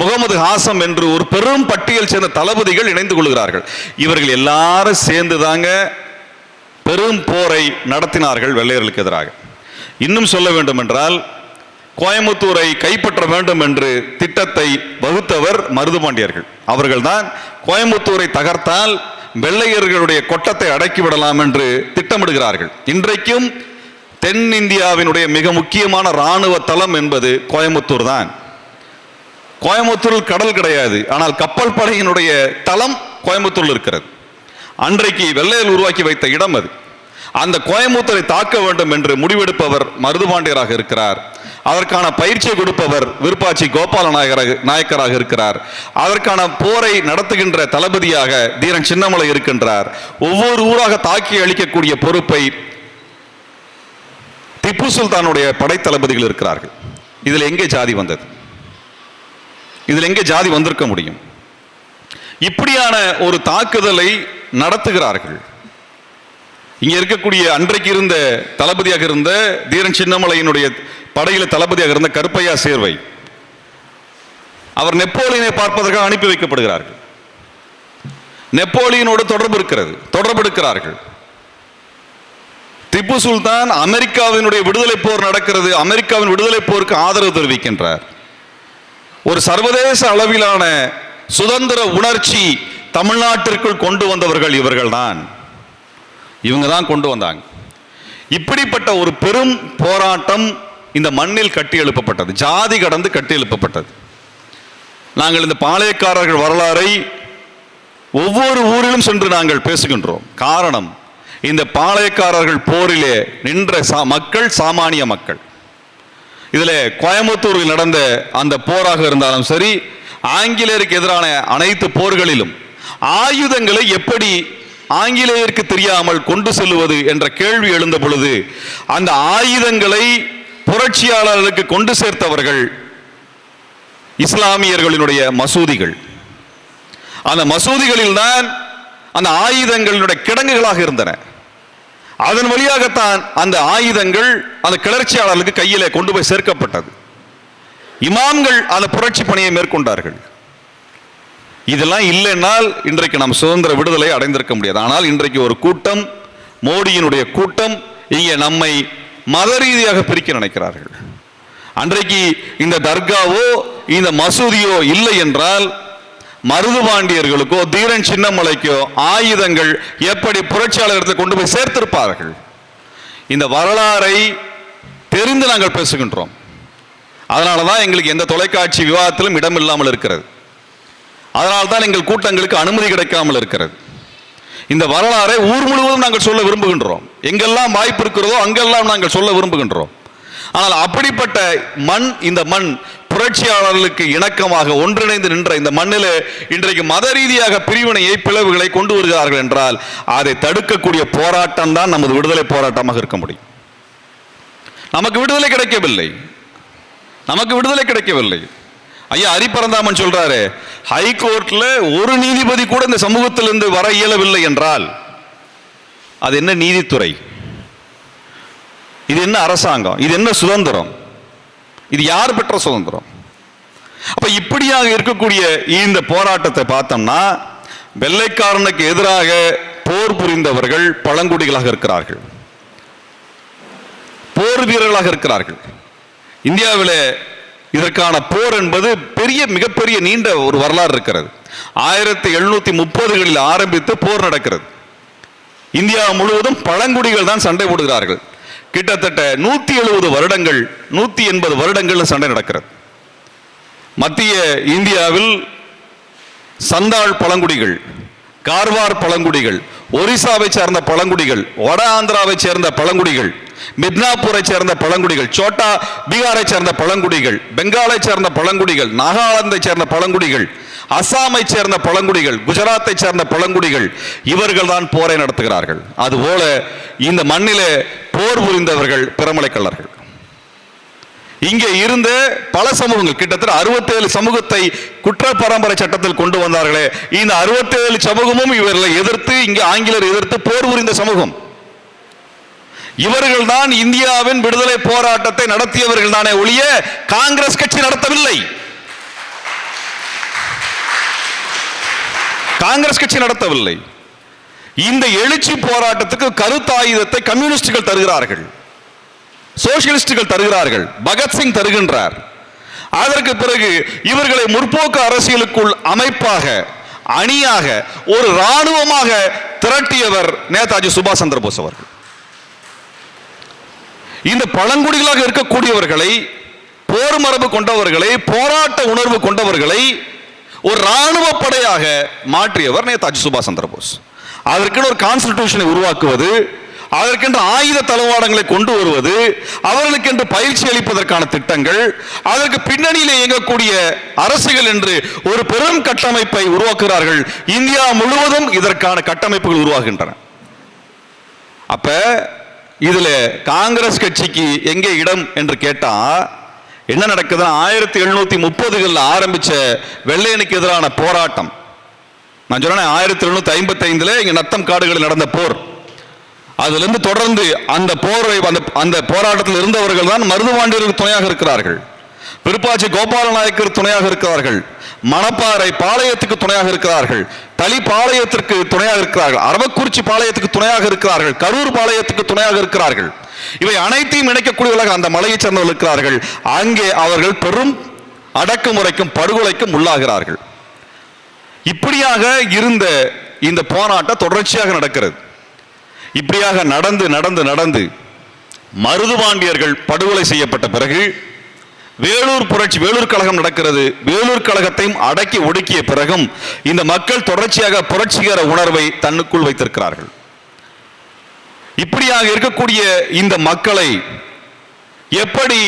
முகமது ஹாசம் என்று ஒரு பெரும் பட்டியல் சேர்ந்த தளபதிகள் இணைந்து கொள்கிறார்கள். இவர்கள் எல்லாரும் சேர்ந்து தாங்க பெரும் போரை நடத்தினார்கள் வெள்ளையர்களுக்கு எதிராக. இன்னும் சொல்ல வேண்டும் என்றால் கோயம்புத்தூரை கைப்பற்ற வேண்டும் என்று திட்டத்தை வகுத்தவர் மருதுபாண்டியர்கள். அவர்கள்தான் கோயம்புத்தூரை தகர்த்தால் வெள்ளையர்களுடைய கொட்டத்தை அடக்கிவிடலாம் என்று திட்டமிடுகிறார்கள். இன்றைக்கும் தென்னிந்தியாவினுடைய மிக முக்கியமான இராணுவ தளம் என்பது கோயம்புத்தூர் தான். கோயம்புத்தூரில் கடல் கிடையாது, ஆனால் கப்பல் படையினுடைய தளம் கோயம்புத்தூரில் இருக்கிறது. அன்றைக்கு வெள்ளையர் உருவாக்கி வைத்த இடம் அது. அந்த கோயம்புத்தூரை தாக்க வேண்டும் என்று முடிவெடுப்பவர் மருதுபாண்டியராக இருக்கிறார். அதற்கான பயிற்சியை கொடுப்பவர் விருப்பாச்சி கோபால நாயக்கராக இருக்கிறார். அதற்கான போரை நடத்துகின்ற தளபதியாக தீரன் சின்னமலை இருக்கின்றார். ஒவ்வொரு ஊராக தாக்கி அளிக்கக்கூடிய பொறுப்பை திப்பு சுல்தானுடைய படை தளபதிகள் இருக்கிறார்கள். இதில் எங்கே ஜாதி வந்தது? இதில் எங்கே ஜாதி வந்திருக்க முடியும்? இப்படியான ஒரு தாக்குதலை நடத்துகிறார்கள். இங்கே இருக்கக்கூடிய அன்றைக்கு இருந்த தளபதியாக இருந்த தீரன் சின்னமலையினுடைய படையில தளபதியாக இருந்த கருப்பையா சேர்வை, அவர் நெப்போலியனை பார்ப்பதற்காக அனுப்பி வைக்கப்படுகிறார்கள். நெப்போலியனோடு தொடர்பு எடுக்கிறார்கள். திப்பு சுல்தான் அமெரிக்காவினுடைய விடுதலை போர் நடக்கிறது, அமெரிக்காவின் விடுதலை போருக்கு ஆதரவு தெரிவிக்கின்றார். ஒரு சர்வதேச அளவிலான சுதந்திர உணர்ச்சி தமிழ்நாட்டிற்குள் கொண்டு வந்தவர்கள் இவர்கள் தான். இவங்க தான் கொண்டு வந்தாங்க. இப்படிப்பட்ட ஒரு பெரும் போராட்டம் இந்த மண்ணில் கட்டி எழுப்பப்பட்டது, ஜாதி கடந்து கட்டி எழுப்பப்பட்டது. நாங்கள் இந்த பாளையக்காரர்கள் வரலாறை ஒவ்வொரு ஊரிலும் சென்று நாங்கள் பேசுகின்றோம். காரணம், இந்த பாளையக்காரர்கள் போரிலே நின்ற மக்கள் சாமானிய மக்கள். இதில் கோயம்புத்தூரில் நடந்த அந்த போராக இருந்தாலும் சரி, ஆங்கிலேயருக்கு எதிரான அனைத்து போர்களிலும் ஆயுதங்களை எப்படி ஆங்கிலேயருக்கு தெரியாமல் கொண்டு செல்வது என்ற கேள்வி எழுந்த பொழுது அந்த ஆயுதங்களை புரட்சியாளர்களுக்கு கொண்டு சேர்த்தவர்கள் இஸ்லாமியர்களினுடைய மசூதிகள். அந்த மசூதிகளில் தான் அந்த ஆயுதங்களுடைய கிடங்குகளாக இருந்தன. அதன் வழியாகத்தான் அந்த ஆயுதங்கள் அந்த கிளர்ச்சியாளர்களுக்கு கையிலே கொண்டு போய் சேர்க்கப்பட்டது. இமாம்கள் அந்த புரட்சி பணியை மேற்கொண்டார்கள். இதெல்லாம் இல்லைன்னால் இன்றைக்கு நாம் சுதந்திர விடுதலை அடைந்திருக்க முடியாது. ஆனால் இன்றைக்கு ஒரு கூட்டம், மோடியினுடைய கூட்டம், இங்கே நம்மை மத ரீதியாக பிரிக்க நினைக்கிறார்கள். அன்றைக்கு இந்த தர்காவோ இந்த மசூதியோ இல்லை என்றால் மருதுபாண்டியர்களுக்கோ தீரன் சின்னமலைக்கோ ஆயுதங்கள் எப்படி புரட்சியாளர்களை கொண்டு போய் சேர்த்திருப்பார்கள். இந்த வரலாறை தெரிந்து நாங்கள் பேசுகின்றோம். அதனால தான் எங்களுக்கு எந்த தொலைக்காட்சி விவாதத்திலும் இடம் இல்லாமல் இருக்கிறது. அதனால்தான் எங்கள் கூட்டங்களுக்கு அனுமதி கிடைக்காமல் இருக்கிறது. இந்த வரலாறை ஊர் முழுவதும் நாங்கள் சொல்ல விரும்புகின்றோம். எங்கெல்லாம் வாய்ப்பு இருக்கிறதோ அங்கெல்லாம் நாங்கள் சொல்ல விரும்புகின்றோம். ஆனால் அப்படிப்பட்ட மண், இந்த மண் புரட்சியாளர்களுக்கு இணக்கமாக ஒன்றிணைந்து நின்ற இந்த மண்ணில் இன்றைக்கு மத ரீதியாக பிரிவினையை, பிளவுகளை கொண்டு வருகிறார்கள் என்றால் அதை தடுக்கக்கூடிய போராட்டம் தான் நமது விடுதலை போராட்டமாக இருக்க முடியும். நமக்கு விடுதலை கிடைக்கவில்லை. ஐயா ஹரிபரந்தாமன் சொல்றாரு, ஹைகோர்ட்ல ஒரு நீதிபதி கூட இந்த சமூகத்திலிருந்து வர இயலவில்லை என்றால் அது என்ன நீதித்துறை? இது என்ன அரசாங்கம்? இது என்ன சுதந்திரம்? இது யார் பெற்ற சுதந்திரம்? அப்ப இப்படியாக இருக்கக்கூடிய இந்த போராட்டத்தை பார்த்தோம்னா வெள்ளைக்காரனுக்கு எதிராக போர் புரிந்தவர்கள் பழங்குடிகளாக இருக்கிறார்கள். போர் வீரர்களாக இருக்கிறார்கள். இந்தியாவில் இதற்கான போர் என்பது மிகப்பெரிய நீண்ட ஒரு வரலாறு இருக்கிறது. 1730களில் ஆரம்பித்து போர் நடக்கிறது. இந்தியா முழுவதும் பழங்குடிகள் தான் சண்டை போடுகிறார்கள். கிட்டத்தட்ட 170 வருடங்கள் 180 வருடங்கள் சண்டை நடக்கிறது. மத்திய இந்தியாவில் சந்தாள் பழங்குடிகள், கார்வார் பழங்குடிகள், ஒரிசாவை சேர்ந்த பழங்குடிகள், வட ஆந்திராவை சேர்ந்த பழங்குடிகள், மித்னாப்பூரை சேர்ந்த பழங்குடிகள், சோட்டா பீகாரை சேர்ந்த பழங்குடிகள், பெங்காலை சேர்ந்த பழங்குடிகள், நாகாலாந்தை சேர்ந்த பழங்குடிகள், அசாமை சேர்ந்த பழங்குடிகள், குஜராத்தை சேர்ந்த பழங்குடிகள், இவர்கள் தான் போரை நடத்துகிறார்கள். அதுபோல இந்த மண்ணிலே போர் புரிந்தவர்கள் பிரமலை கள்ளர்கள். இங்கே இருந்த பல சமூகங்கள், கிட்டத்தட்ட 67 சமூகத்தை குற்ற பரம்பரை சட்டத்தில் கொண்டு வந்தார்களே, இந்த 67 சமூகமும் இவர்களை எதிர்த்து, இங்கே ஆங்கிலர் எதிர்த்து போர் புரிந்த சமூகம். இவர்கள் தான் இந்தியாவின் விடுதலை போராட்டத்தை நடத்தியவர்கள் தானே ஒழிய காங்கிரஸ் கட்சி நடத்தவில்லை. காங்கிரஸ் கட்சி நடத்தவில்லை. இந்த எழுச்சி போராட்டத்துக்கு கருத்தாயுதத்தை கம்யூனிஸ்டுகள் தருகிறார்கள், சோசியலிஸ்டுகள் தருகிறார்கள், பகத்சிங் தருகின்றார். அதற்கு பிறகு இவர்களை முற்போக்கு அரசியலுக்குள் அமைப்பாக, அணியாக, ஒரு இராணுவமாக திரட்டியவர் நேதாஜி சுபாஷ் சந்திர போஸ் அவர்கள். இந்த பழங்குடிகளாக இருக்கக்கூடியவர்களை, போர் மரபு கொண்டவர்களை, போராட்ட உணர்வு கொண்டவர்களை ஒரு இராணுவ படையாக மாற்றியவர் நேதாஜி சுபாஷ் சந்திர போஸ். அதற்கென்று ஒரு கான்ஸ்டிடியூஷனை உருவாக்குவது, அதற்கென்று ஆயுத தளவாடங்களை கொண்டு வருவது, அவர்களுக்கென்று பயிற்சி அளிப்பதற்கான திட்டங்கள், அதற்கு பின்னணியில் இயங்கக்கூடிய அரசுகள் என்று ஒரு பெரும் கட்டமைப்பை உருவாக்குகிறார்கள். இந்தியா முழுவதும் இதற்கான கட்டமைப்புகள் உருவாகின்றன. அப்ப இதுல காங்கிரஸ் கட்சிக்கு எங்கே இடம் என்று கேட்டா என்ன நடக்குதுன்னா, 1730களில் ஆரம்பிச்ச வெள்ளையனுக்கு எதிரான போராட்டம், நான் சொன்னேன் 1755 இங்க நத்தம் காடுகளில் நடந்த போர், அதுல இருந்து தொடர்ந்து அந்த போரை, அந்த போராட்டத்தில் இருந்தவர்கள் தான் மருதுபாண்டியருக்கு துணையாக இருக்கிறார்கள், விருப்பாச்சி கோபால நாயக்கர் துணையாக இருக்கிறார்கள், மணப்பாறை பாளையத்துக்கு துணையாக இருக்கிறார்கள், தளி பாளையத்திற்கு துணையாக இருக்கிறார்கள், அரவக்குறிச்சி பாளையத்துக்கு துணையாக இருக்கிறார்கள், கரூர் பாளையத்துக்கு துணையாக இருக்கிறார்கள். இவை அனைத்தையும் இணைக்கக்கூடியவர்களாக அந்த மலையை சேர்ந்தவர்கள் இருக்கிறார்கள். அங்கே அவர்கள் பெரும் அடக்குமுறைக்கும் படுகொலைக்கும் உள்ளாகிறார்கள். இப்படியாக இருந்த இந்த போராட்டம் தொடர்ச்சியாக நடக்கிறது. இப்படியாக நடந்து நடந்து நடந்து மருதுபாண்டியர்கள் படுகொலை செய்யப்பட்ட பிறகு வேலூர் புரட்சி, வேலூர் கழகம் நடக்கிறது. வேலூர் கழகத்தையும் அடக்கி ஒடுக்கிய பிறகும் இந்த மக்கள் தொடர்ச்சியாக புரட்சிகர உணர்வை தன்னுக்குள் வைத்திருக்கிறார்கள். இப்படியாக இருக்கக்கூடிய இந்த மக்களை எப்படி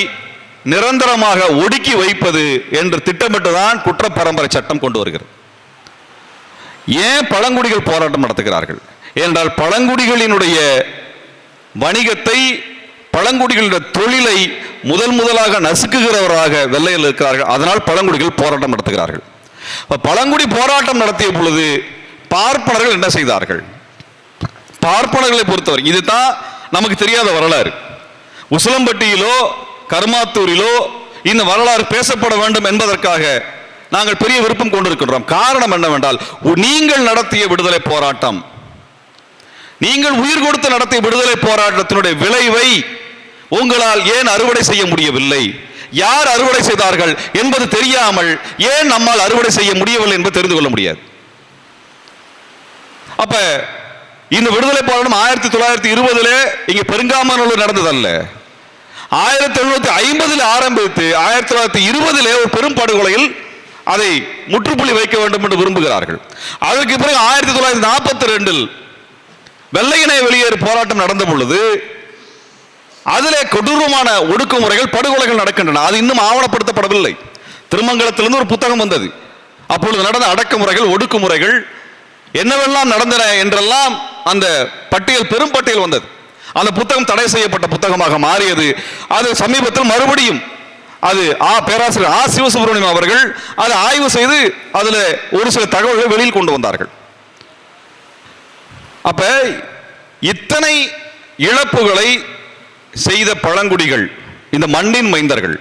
நிரந்தரமாக ஒடுக்கி வைப்பது என்று திட்டமிட்டுதான் குற்ற பரம்பரை சட்டம் கொண்டு வருகிறது. ஏன் பழங்குடிகள் போராட்டம் நடத்துகிறார்கள் என்றால், பழங்குடிகளினுடைய வணிகத்தை, பழங்குடிகளுடைய தொழிலை முதலாக நசுக்குகிறவராக வெள்ளையில் இருக்கிறார்கள். அதனால் பழங்குடிகள் போராட்டம் நடத்துகிறார்கள். பழங்குடி போராட்டம் நடத்திய பொழுது பார்ப்பனர்கள் என்ன செய்தார்கள்? பார்ப்பனர்களை பொறுத்தவரை இதுதான் நமக்கு தெரியாத வரலாறு. உசிலம்பட்டியிலோ கருமாத்தூரிலோ இந்த வரலாறு பேசப்பட வேண்டும் என்பதற்காக நாங்கள் பெரிய விருப்பம் கொண்டிருக்கின்றோம். காரணம் என்னவென்றால், நீங்கள் நடத்திய விடுதலை போராட்டம், நீங்கள் உயிர் கொடுத்து நடத்திய விடுதலை போராட்டத்தினுடைய விளைவை உங்களால் ஏன் அறுவடை செய்ய முடியவில்லை? யார் அறுவடை செய்தார்கள் என்பது தெரியாமல் ஏன் நம்மால் அறுவடை செய்ய முடியவில்லை என்பது தெரிந்து கொள்ள முடியாது. அப்ப இந்த விடுதலை போராட்டம் 1920 இங்க பெருங்காமநல்லூர் நடந்ததல்ல. 1750 ஆரம்பித்து 1920 ஒரு பெரும் படுகொலையில் அதை முற்றுப்புள்ளி வைக்க வேண்டும் என்று விரும்புகிறார்கள். அதற்கு பிறகு 1942 வெள்ளையனே வெளியேறு போராட்டம் நடந்த பொழுது அதிலே கொடூரமான ஒடுக்குமுறைகள், படுகொலைகள் நடக்கின்றன. அது இன்னும் ஆவணப்படுத்தப்படவில்லை. திருமங்கலத்திலிருந்து ஒரு புத்தகம் வந்தது. அப்பொழுது நடந்த அடக்குமுறைகள், ஒடுக்குமுறைகள் என்னவெல்லாம் நடந்தன என்றெல்லாம் அந்த பட்டியல், பெரும் பட்டியல் வந்தது. அந்த புத்தகம் தடை செய்யப்பட்ட புத்தகமாக மாறியது. அது சமீபத்தில் மறுபடியும் அது பேராசிரியர் சிவசுப்ரமணியம் அவர்கள் அதை ஆய்வு செய்து அதுல ஒரு சில தகவல்களை வெளியில் கொண்டு வந்தார்கள். அப்ப இத்தனை இழப்புகளை செய்த பழங்குடிகள், இந்த மண்ணின் மைந்தர்கள்,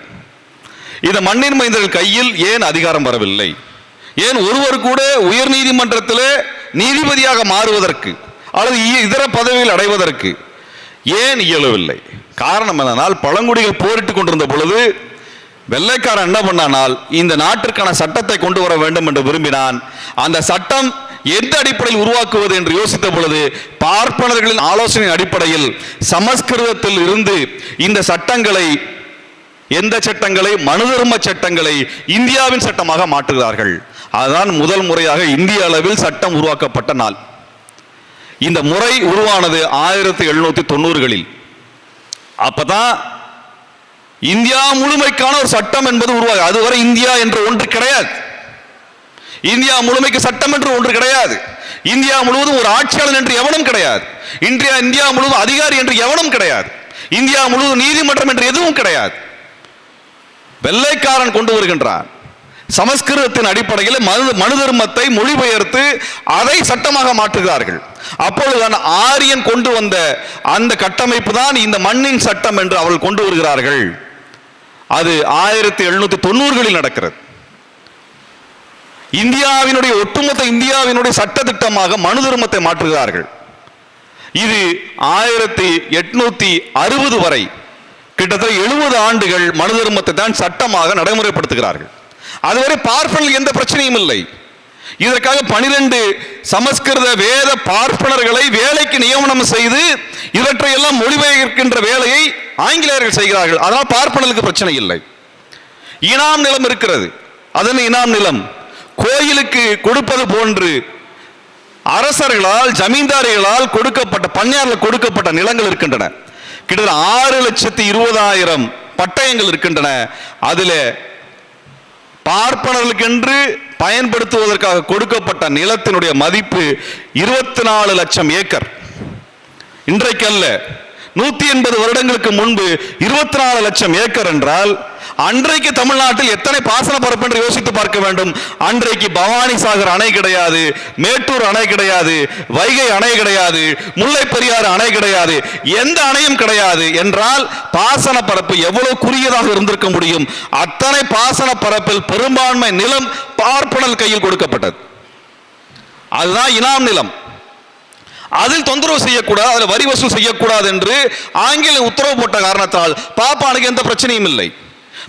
இந்த மண்ணின் மைந்தர்கள் கையில் ஏன் அதிகாரம் வரவில்லை? ஏன் ஒருவர் கூட உயர் நீதிமன்றத்தில் நீதிபதியாக மாறுவதற்கு அல்லது இதர பதவிகள் அடைவதற்கு ஏன் இயலவில்லை? காரணம் என்னன்னா, பழங்குடிகள் போரிட்டுக் கொண்டிருந்த பொழுது வெள்ளைக்காரன் என்ன பண்ணானால் இந்த நாட்டிற்கான சட்டத்தை கொண்டு வர வேண்டும் என்று விரும்பினான். அந்த சட்டம் எந்த அடிப்படையில் உருவாக்குவது என்று யோசித்த பொழுது பார்ப்பனர்களின் ஆலோசனை அடிப்படையில் சமஸ்கிருதத்தில் இருந்து இந்த சட்டங்களை, எந்த சட்டங்களை, மனுதர்ம சட்டங்களை இந்தியாவின் சட்டமாக மாற்றுகிறார்கள். அதுதான் முதல் முறையாக இந்திய அளவில் சட்டம் உருவாக்கப்பட்ட நாள். இந்த முறை உருவானது 1790களில். அப்பதான் இந்தியா முழுமைக்கான ஒரு சட்டம் என்பது உருவாக. அதுவரை இந்தியா என்று ஒன்று கிடையாது. இந்தியா முழுமைக்கு சட்டம் என்று ஒன்று கிடையாது. இந்தியா முழுவதும் ஒரு ஆட்சியாளர் என்று எவனும் கிடையாது. இந்தியா முழுவதும் அதிகாரி என்று எவனும் கிடையாது. இந்தியா முழுவதும் நீதிமன்றம் என்று எதுவும் கிடையாது. வெள்ளைக்காரன் கொண்டு வருகின்றான். சமஸ்கிருதத்தின் அடிப்படையில் மனு தர்மத்தை மொழிபெயர்த்து அதை சட்டமாக மாற்றுகிறார்கள். அப்பொழுதுதான் ஆரியன் கொண்டு வந்த அந்த கட்டமைப்பு தான் இந்த மண்ணின் சட்டம் என்று அவர்கள் கொண்டு வருகிறார்கள். அது 1790களில் நடக்கிறது. இந்தியாவினுடைய ஒட்டுமொத்த இந்தியாவினுடைய சட்ட திட்டமாக மனு தர்மத்தை மாற்றுகிறார்கள். இது 1860 வரை கிட்டத்தட்ட 70 ஆண்டுகள் மனு தர்மத்தை தான் சட்டமாக நடைமுறைப்படுத்துகிறார்கள். அதுவரை பார்ப்பனர்கள் எந்த பிரச்சனையும் இல்லை. இதற்காக 12 சமஸ்கிருத வேத பார்ப்பனர்களை வேலைக்கு நியமனம் செய்து இவற்றையெல்லாம் மொழிபெயர்க்கின்ற வேலையை ஆங்கிலேயர்கள் செய்கிறார்கள். அதனால் பார்ப்பனர்களுக்கு பிரச்சனை இல்லை. இனாம் நிலம் இருக்கிறது. அதன் இனாம் நிலம் கோயிலுக்கு கொடுப்பது போன்று அரசர்களால், ஜமீன்தாரிகளால் கொடுக்கப்பட்ட, பண்ணையார்கள் கொடுக்கப்பட்ட நிலங்கள் இருக்கின்றன. கிட்டத்தட்ட 6,20,000 பட்டயங்கள் இருக்கின்றன. அதில் பார்ப்பனர்களுக்கென்று பயன்படுத்துவதற்காக கொடுக்கப்பட்ட நிலத்தினுடைய மதிப்பு 24 லட்சம் ஏக்கர். இன்றைக்கு அல்ல, 180 வருடங்களுக்கு முன்பு 24 லட்சம் ஏக்கர் என்றால் அன்றைக்கு தமிழ்நாட்டில் எத்தனை பாசன பரப்பு என்று யோசித்து பார்க்க வேண்டும். அன்றைக்கு பவானி சாகர் அணை கிடையாது, மேட்டூர் அணை கிடையாது, வைகை அணை கிடையாது, முல்லை பெரியாறு அணை கிடையாது, எந்த அணையும் கிடையாது என்றால் பாசன பரப்பு எவ்வளவு குறுகியதாக இருந்திருக்க முடியும். அத்தனை பாசன பரப்பில் பெரும்பான்மை நிலம் பார்ப்பனர் கையில் கொடுக்கப்பட்டது. அதுதான் இனாம் நிலம். அதில் தொந்தரவு செய்யக்கூடாது, அதில் வரி வசூல் செய்யக்கூடாது என்று ஆங்கில உத்தரவு போட்ட காரணத்தால் பாப்பானுக்கு எந்த பிரச்சனையும் இல்லை.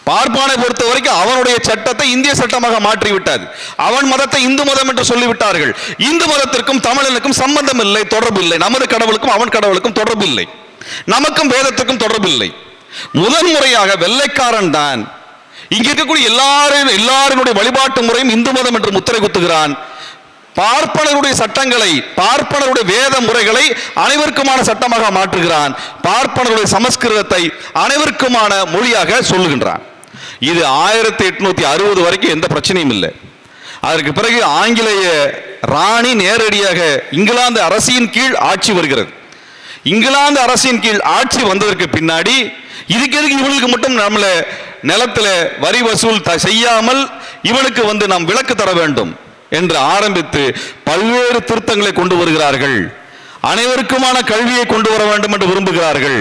பார்ப்பானை பொறுத்த வரைக்கும் அவனுடைய சட்டத்தை இந்திய சட்டமாக மாற்றிவிட்டார். அவன் மதத்தை இந்து மதம் என்று சொல்லிவிட்டார்கள். இந்து மதத்திற்கும் தமிழனுக்கும் சம்பந்தம் இல்லை, தொடர்பு இல்லை. நமது கடவுளுக்கும் அவன் கடவுளுக்கும் தொடர்பு இல்லை, நமக்கும் வேதத்துக்கும் தொடர்பு இல்லை. முதன்முறையாக வெள்ளைக்காரன் தான் இங்க இருக்கக்கூடிய எல்லாருடைய வழிபாட்டு முறையும் இந்து மதம் என்று முத்திரை குத்துகிறான். பார்ப்பனருடைய சட்டங்களை, பார்ப்பனருடைய வேத முறைகளை அனைவருக்குமான சட்டமாக மாற்றுகிறான். பார்ப்பனருடைய சமஸ்கிருதத்தை அனைவருக்குமான மொழியாக சொல்லுகின்றான். இது 1860 வரைக்கும் எந்த பிரச்சனையும் இல்லை. அதற்கு பிறகு ஆங்கிலேய ராணி நேரடியாக இங்கிலாந்து அரசின் கீழ் ஆட்சி வருகிறது. இங்கிலாந்து அரசின் கீழ் ஆட்சி வந்ததற்கு பின்னாடி இதுக்கு எதுக்கு இவனுக்கு மட்டும் நம்மள நிலத்துல வரி வசூல் செய்யாமல் இவனுக்கு நாம் விலக்கு தர வேண்டும் என்று ஆரம்பித்து பல்வேறு திருத்தங்களை கொண்டு வருகிறார்கள். அனைவருக்குமான கல்வியை கொண்டு வர வேண்டும் என்று விரும்புகிறார்கள்.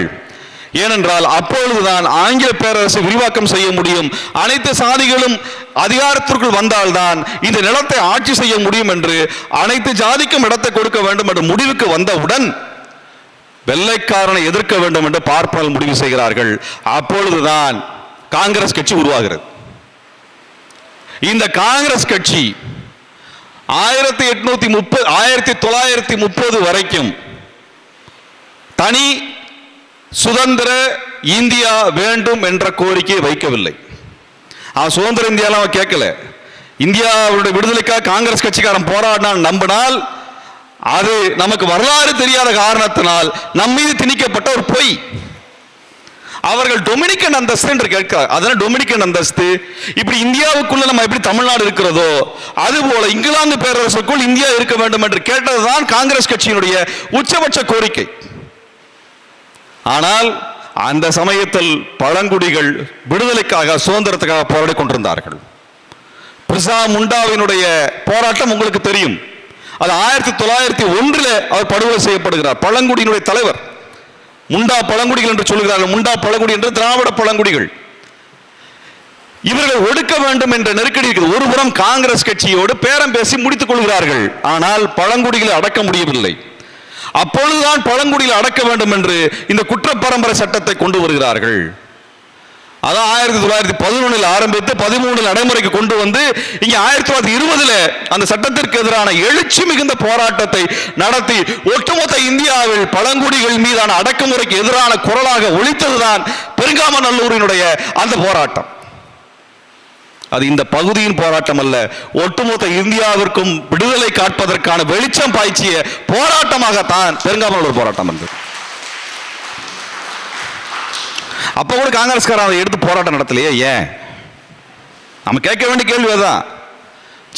ஏனென்றால் அப்பொழுதுதான் ஆங்கில பேரரசு விரிவாக்கம் செய்ய முடியும். அனைத்து சாதிகளும் அதிகாரத்திற்குள் வந்தால்தான் இந்த நிலத்தை ஆட்சி செய்ய முடியும் என்று அனைத்து ஜாதிக்கும் இடத்தை கொடுக்க வேண்டும் என்ற முடிவுக்கு வந்தவுடன் வெள்ளைக்காரனை எதிர்க்க வேண்டும் என்று பார்ப்பனர்கள் முடிவு செய்கிறார்கள். அப்பொழுதுதான் காங்கிரஸ் கட்சி உருவாகிறது. இந்த காங்கிரஸ் கட்சி 1930 வரைக்கும் தனி சுதந்திர இந்தியா வேண்டும் என்ற கோரிக்கை வைக்கவில்லை. அவன் சுதந்திர இந்தியாலாம் கேட்கல. இந்தியாவுடைய விடுதலைக்காக காங்கிரஸ் கட்சிக்காரன் போராடினான் நம்பினால் அது நமக்கு வரலாறு தெரியாத காரணத்தினால் நம் மீது திணிக்கப்பட்ட ஒரு பொய். அவர்கள் டொமினிக்கன் அந்தஸ்து என்று கேட்கிறார். அதனால டொமினிக்கன் அந்தஸ்து இப்படி இந்தியாவுக்குள்ள நம்ம எப்படி தமிழ்நாடு இருக்கிறதோ அதுபோல இங்கிலாந்து பேரரசுக்குள் இந்தியா இருக்க வேண்டும் என்று கேட்டதுதான் காங்கிரஸ் கட்சியினுடைய உச்சபட்ச கோரிக்கை. ஆனால் அந்த சமயத்தில் பழங்குடிகள் விடுதலைக்காக, சுதந்திரத்துக்காக போராடி கொண்டிருந்தார்கள். பிர்சா முண்டாவினுடைய போராட்டம் உங்களுக்கு தெரியும். அது 1901 அவர் படுகொலை செய்யப்படுகிறார். பழங்குடியினுடைய தலைவர் முண்டா பழங்குடிகள் என்று சொல்கிறார்கள். முண்டா பழங்குடி என்று திராவிட பழங்குடிகள். இவர்கள் ஒடுக்க வேண்டும் என்ற நெருக்கடி இருக்குது. ஒருபுறம் காங்கிரஸ் கட்சியோடு பேரம் பேசி முடித்துக் கொள்கிறார்கள். ஆனால் பழங்குடிகளை அடக்க முடியவில்லை. அப்பொழுதுதான் பழங்குடியில் அடக்க வேண்டும் என்று இந்த குற்றப்பரம்பரை சட்டத்தை கொண்டு வருகிறார்கள். அதான் 1911 ஆரம்பித்து 13 நடைமுறைக்கு கொண்டு வந்து இங்க 1920 அந்த சட்டத்திற்கு எதிரான எழுச்சி மிகுந்த போராட்டத்தை நடத்தி ஒட்டுமொத்த இந்தியாவில் பழங்குடிகள் மீதான அடக்குமுறைக்கு எதிரான குரலாக ஒலித்ததுதான் பெருங்காமநல்லூரினுடைய அந்த போராட்டம். அது இந்த பகுதியின் போராட்டம் அல்ல, ஒட்டுமொத்த இந்தியாவிற்கும் விடுதலை காட்பதற்கான வெளிச்சம் பாய்ச்சிய போராட்டமாகத்தான் பெருங்காமநல்லூர் போராட்டம் இருந்தது. அப்ப கூட காங்கிரஸ்காரன் எடுத்து போராட்டம் நடத்தலையே, ஏன்? நம்ம கேட்க வேண்டிய கேள்வி அதான்.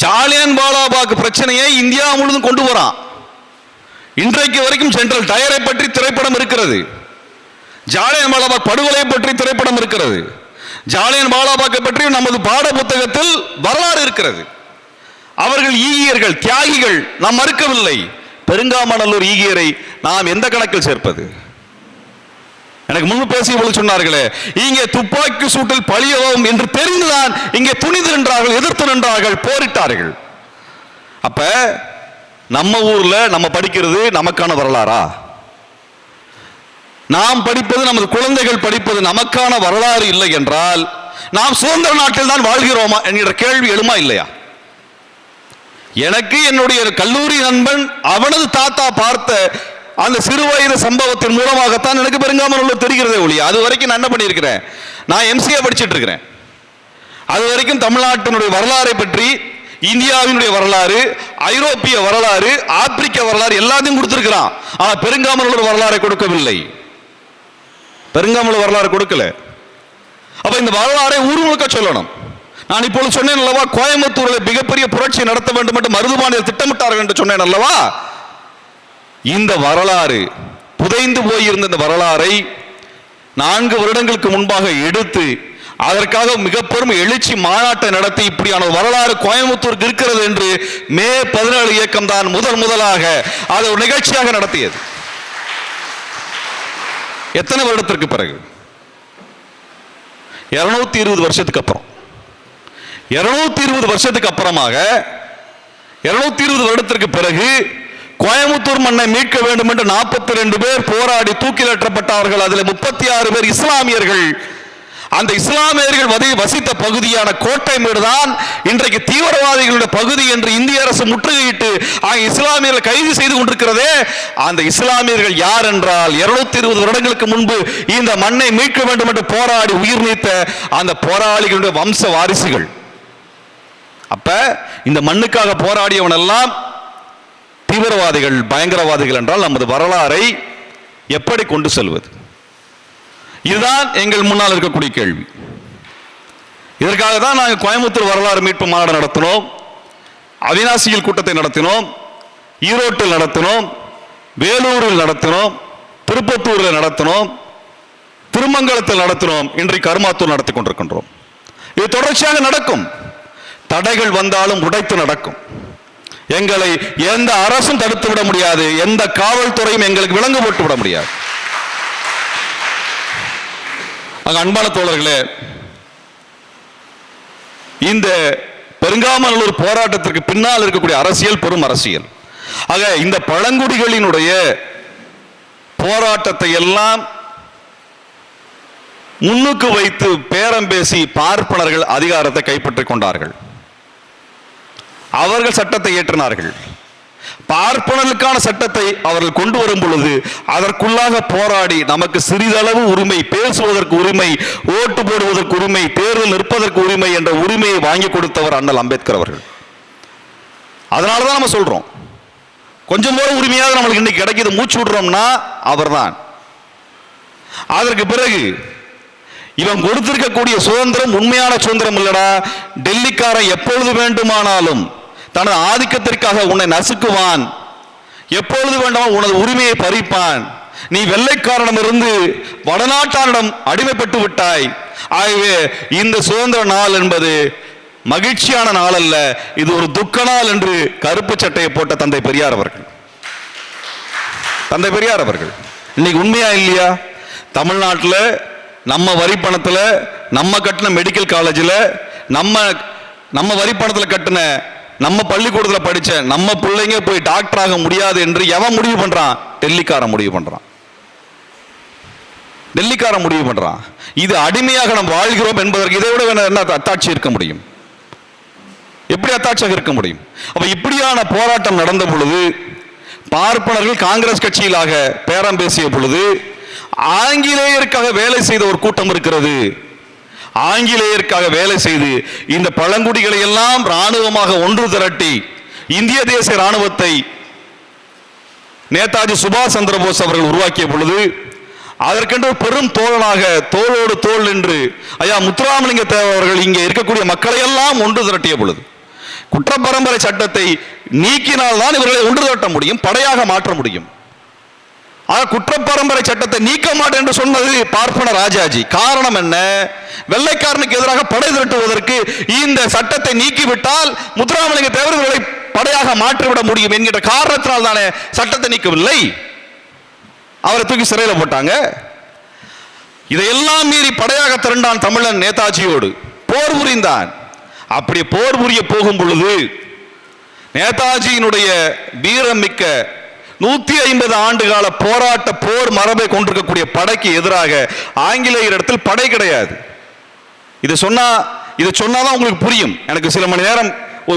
ஜாலியன் வாலாபாக் பிரச்சனையை இந்தியா முழுவதும் கொண்டு வரான். இன்றைக்கு வரைக்கும் சென்ட்ரல் டயரை பற்றி திரைப்படம் இருக்கிறது, ஜாலியன் வாலாபாக் படுகொலை பற்றி திரைப்படம் இருக்கிறது, ஜாலியன் வாலாபாக்கை பற்றி நமது பாட புத்தகத்தில் வரலாறு இருக்கிறது. அவர்கள் ஈகியர்கள், தியாகிகள், நாம் மறுக்கவில்லை. பெருங்காமநல்லூர் ஈகியரை நாம் எந்த கணக்கில் சேர்ப்பது? எனக்கு முன்பு பேசிய போது சொன்னார்களே, இங்கே துப்பாக்கி சூட்டில் பழியவும் என்று தெரிந்துதான் இங்கே துணிந்து நின்றார்கள், எதிர்த்து நின்றார்கள், போரிட்டார்கள். அப்ப நம்ம ஊர்ல நம்ம படிக்கிறது நமக்கான வரலாறா? நாம் படிப்பது, நமது குழந்தைகள் படிப்பது நமக்கான வரலாறு இல்லை என்றால் நாம் சுதந்திர நாட்டில் தான் வாழ்கிறோமா என்கிற கேள்வி எழுமா இல்லையா? எனக்கு என்னுடைய கல்லூரி நண்பன் அவனது தாத்தா பார்த்த அந்த சிறுவயது சம்பவத்தின் மூலமாகத்தான் எனக்கு பெருங்காமநல்லூர் தெரிகிறதே ஒழிய, அது வரைக்கும் நான் என்ன பண்ணியிருக்கிறேன், நான் MCA படிச்சுட்டு இருக்கிறேன். அது வரைக்கும் தமிழ்நாட்டினுடைய வரலாறை பற்றி, இந்தியாவினுடைய வரலாறு, ஐரோப்பிய வரலாறு, ஆப்பிரிக்க வரலாறு எல்லாத்தையும் கொடுத்திருக்கிறான். ஆனால் பெருங்காமநல்லூர் வரலாறை கொடுக்கவில்லை. பெருங்காமநல்லூர் வரலாறு கொடுக்கல. அப்ப இந்த வரலாறை ஊர் முழுக்க சொல்லணும். நான் இப்பொழுது சொன்னேன் அல்லவா, கோயம்புத்தூரில் மிகப்பெரிய புரட்சி நடத்த வேண்டும் என்று மருதுபாண்டியர் திட்டமிட்டார்கள் என்று சொன்னேன் அல்லவா. இந்த வரலாறு, புதைந்து போயிருந்த இந்த வரலாறை 4 வருடங்களுக்கு முன்பாக எடுத்து அதற்காக மிக பெரும் எழுச்சி மாநாட்டை நடத்தி இப்படியான வரலாறு கோயம்புத்தூருக்கு இருக்கிறது என்று மே 17 இயக்கம் தான் முதலாக அதை ஒரு நிகழ்ச்சியாக நடத்தியது. எத்தனை வருடத்திற்கு பிறகு? 220 வருஷத்துக்கு அப்புறம். 220 வருஷத்துக்கு அப்புறமாக 220 வருடத்திற்கு பிறகு கோயம்புத்தூர் மண்ணை மீட்க வேண்டும் என்று 42 பேர் போராடி தூக்கிலேற்றப்பட்டார்கள். அதில் 36 பேர் இஸ்லாமியர்கள். அந்த இஸ்லாமியர்கள் வசித்த பகுதியான கோட்டைமேடு தான் இன்றைக்கு தீவிரவாதிகளுடைய பகுதி என்று இந்திய அரசு முற்றுகையிட்டு இஸ்லாமியர்கள் கைது செய்து கொண்டிருக்கிறதே. அந்த இஸ்லாமியர்கள் யார் என்றால் 220 வருடங்களுக்கு முன்பு இந்த மண்ணை மீட்க வேண்டும் என்று போராடி உயிர் நீத்த அந்த போராளிகளுடைய வம்ச வாரிசுகள். அப்ப இந்த மண்ணுக்காக போராடியவன் எல்லாம் தீவிரவாதிகள், பயங்கரவாதிகள் என்றால் நமது வரலாறை எப்படி கொண்டு செல்வது? இதுதான் எங்கள் முன்னால் இருக்கக்கூடிய கேள்வி. இதற்காக தான் நாங்கள் கோயம்புத்தூர் வரலாறு மீட்பு மாநாடு நடத்தினோம், அவிநாசியில் கூட்டத்தை நடத்தினோம், ஈரோட்டில் நடத்தினோம், வேலூரில் நடத்தினோம், திருப்பத்தூரில் நடத்தினோம், திருமங்கலத்தில் நடத்தினோம், இன்றைக்கு கருமாத்தூர் நடத்தி கொண்டிருக்கின்றோம். இது தொடர்ச்சியாக நடக்கும். தடைகள் வந்தாலும் உடைத்து நடக்கும். எங்களை எந்த அரசும் தடுத்து விட முடியாது, எந்த காவல்துறையும் எங்களுக்கு விலங்கு போட்டு விட முடியாது. அன்பான தோழர்களே, இந்த பெருங்காமநல்லூர் போராட்டத்திற்கு பின்னால் இருக்கக்கூடிய அரசியல் பெரும் அரசியல். ஆக இந்த பழங்குடிகளினுடைய போராட்டத்தை எல்லாம் முன்னுக்கு வைத்து பேரம் பேசி பார்ப்பனர்கள் அதிகாரத்தை கைப்பற்றிக் கொண்டார்கள். அவர்கள் சட்டத்தை ஏற்றினார்கள். பார்ப்பனர்களுக்கான சட்டத்தை அவர்கள் கொண்டு வரும் பொழுது அதற்குள்ளாக போராடி நமக்கு சிறிதளவு உரிமை, பேசுவதற்கு உரிமை, ஓட்டு போடுவதற்கு உரிமை, தேர்தல் நிற்பதற்கு உரிமை என்ற உரிமையை வாங்கி கொடுத்தவர் அண்ணல் அம்பேத்கர் அவர்கள். அதனாலதான் நம்ம சொல்றோம், கொஞ்சம் போல உரிமையாக நம்மளுக்கு இன்னைக்கு கிடைக்கிது, மூச்சு விடுறோம்னா அவர்தான். அதற்கு பிறகு இவன் கொடுத்திருக்கக்கூடிய சுதந்திரம் உண்மையான சுதந்திரம் இல்லடா. டெல்லிக்காரன் எப்பொழுது வேண்டுமானாலும் தனது ஆதிக்கத்திற்காக உன்னை நசுக்குவான், எப்பொழுது வேண்டாம் உனது உரிமையை பறிப்பான். நீ வெள்ளைக்காரனிடம் இருந்து வடநாட்டாரிடம் அடிமைப்பட்டு விட்டாய். ஆகவே இந்த சுதந்திர நாள் என்பது மகிழ்ச்சியான நாள் அல்ல, இது ஒரு துக்க நாள் என்று கருப்பு சட்டையை போட்ட தந்தை பெரியார் அவர்கள் இன்னைக்கு உண்மையா இல்லையா? தமிழ்நாட்டில் நம்ம வரி பணத்தில் நம்ம கட்டின மெடிக்கல் காலேஜில் நம்ம வரி பணத்தில் கட்டின நம்ம பள்ளிக்கூடத்தில் படிச்ச நம்ம பிள்ளைங்க போய் டாக்டர் ஆக முடியாது என்று எவன் முடிவு பண்றான்? டெல்லிக்காரன் முடிவு பண்றான். டெல்லிக்காரன் முடிவு பண்றான். இது அடிமையாக நாம் வாழ்கிறோம் என்பதற்கு இதை விட என்ன அத்தாட்சி இருக்க முடியும்? எப்படி அத்தாட்சியாக இருக்க முடியும்? அப்ப இப்படியான போராட்டம் நடந்த பொழுது பார்ப்பனர்கள் காங்கிரஸ் கட்சியிலாக பேரம் பேசிய பொழுது ஆங்கிலேயருக்காக வேலை செய்த ஒரு கூட்டம் இருக்கிறது. ஆங்கிலேயருக்காக வேலை செய்து இந்த பழங்குடிகளை எல்லாம் ராணுவமாக ஒன்று திரட்டி இந்திய தேச ராணுவத்தை நேதாஜி சுபாஷ் சந்திர போஸ் அவர்கள் உருவாக்கிய பொழுது அதற்கென்று பெரும் தோழனாக தோளோடு தோள் என்று ஐயா முத்துராமலிங்க தேவர் அவர்கள் இங்கே இருக்கக்கூடிய மக்களை எல்லாம் ஒன்று திரட்டிய பொழுது குற்றப்பரம்பரை சட்டத்தை நீக்கினால் தான் இவர்களை ஒன்று திரட்ட முடியும், படையாக மாற்ற முடியும். குற்றப்பரம்பரை சட்டத்தை நீக்க மாட்டேன் என்று சொன்னது பார்ப்பன ராஜாஜி. காரணம் என்ன? வெள்ளைக்காரனுக்கு எதிராக படை திரட்டுவதற்கு இந்த சட்டத்தை நீக்கிவிட்டால் முத்துராமலிங்க தேவர்களை படையாக மாற்றிவிட முடியும் என்கிற காரணத்தினால் தானே சட்டத்தை நீக்கவில்லை. அவரை தூக்கி சிறையில் போட்டாங்க. இதையெல்லாம் மீறி படையாக திரண்டான் தமிழன் நேதாஜியோடு போர் புரிந்தான். அப்படி போர் புரிய போகும் பொழுது நேதாஜியினுடைய வீரமிக்க 150 ஆண்டு கால போராட்ட போர் மரபை கொண்டிருக்கக்கூடிய படைக்கு எதிராக ஆங்கிலேயரிடத்தில் படை கிடையாது. இதை சொன்னாதான் உங்களுக்கு புரியும். எனக்கு சில மணி நேரம்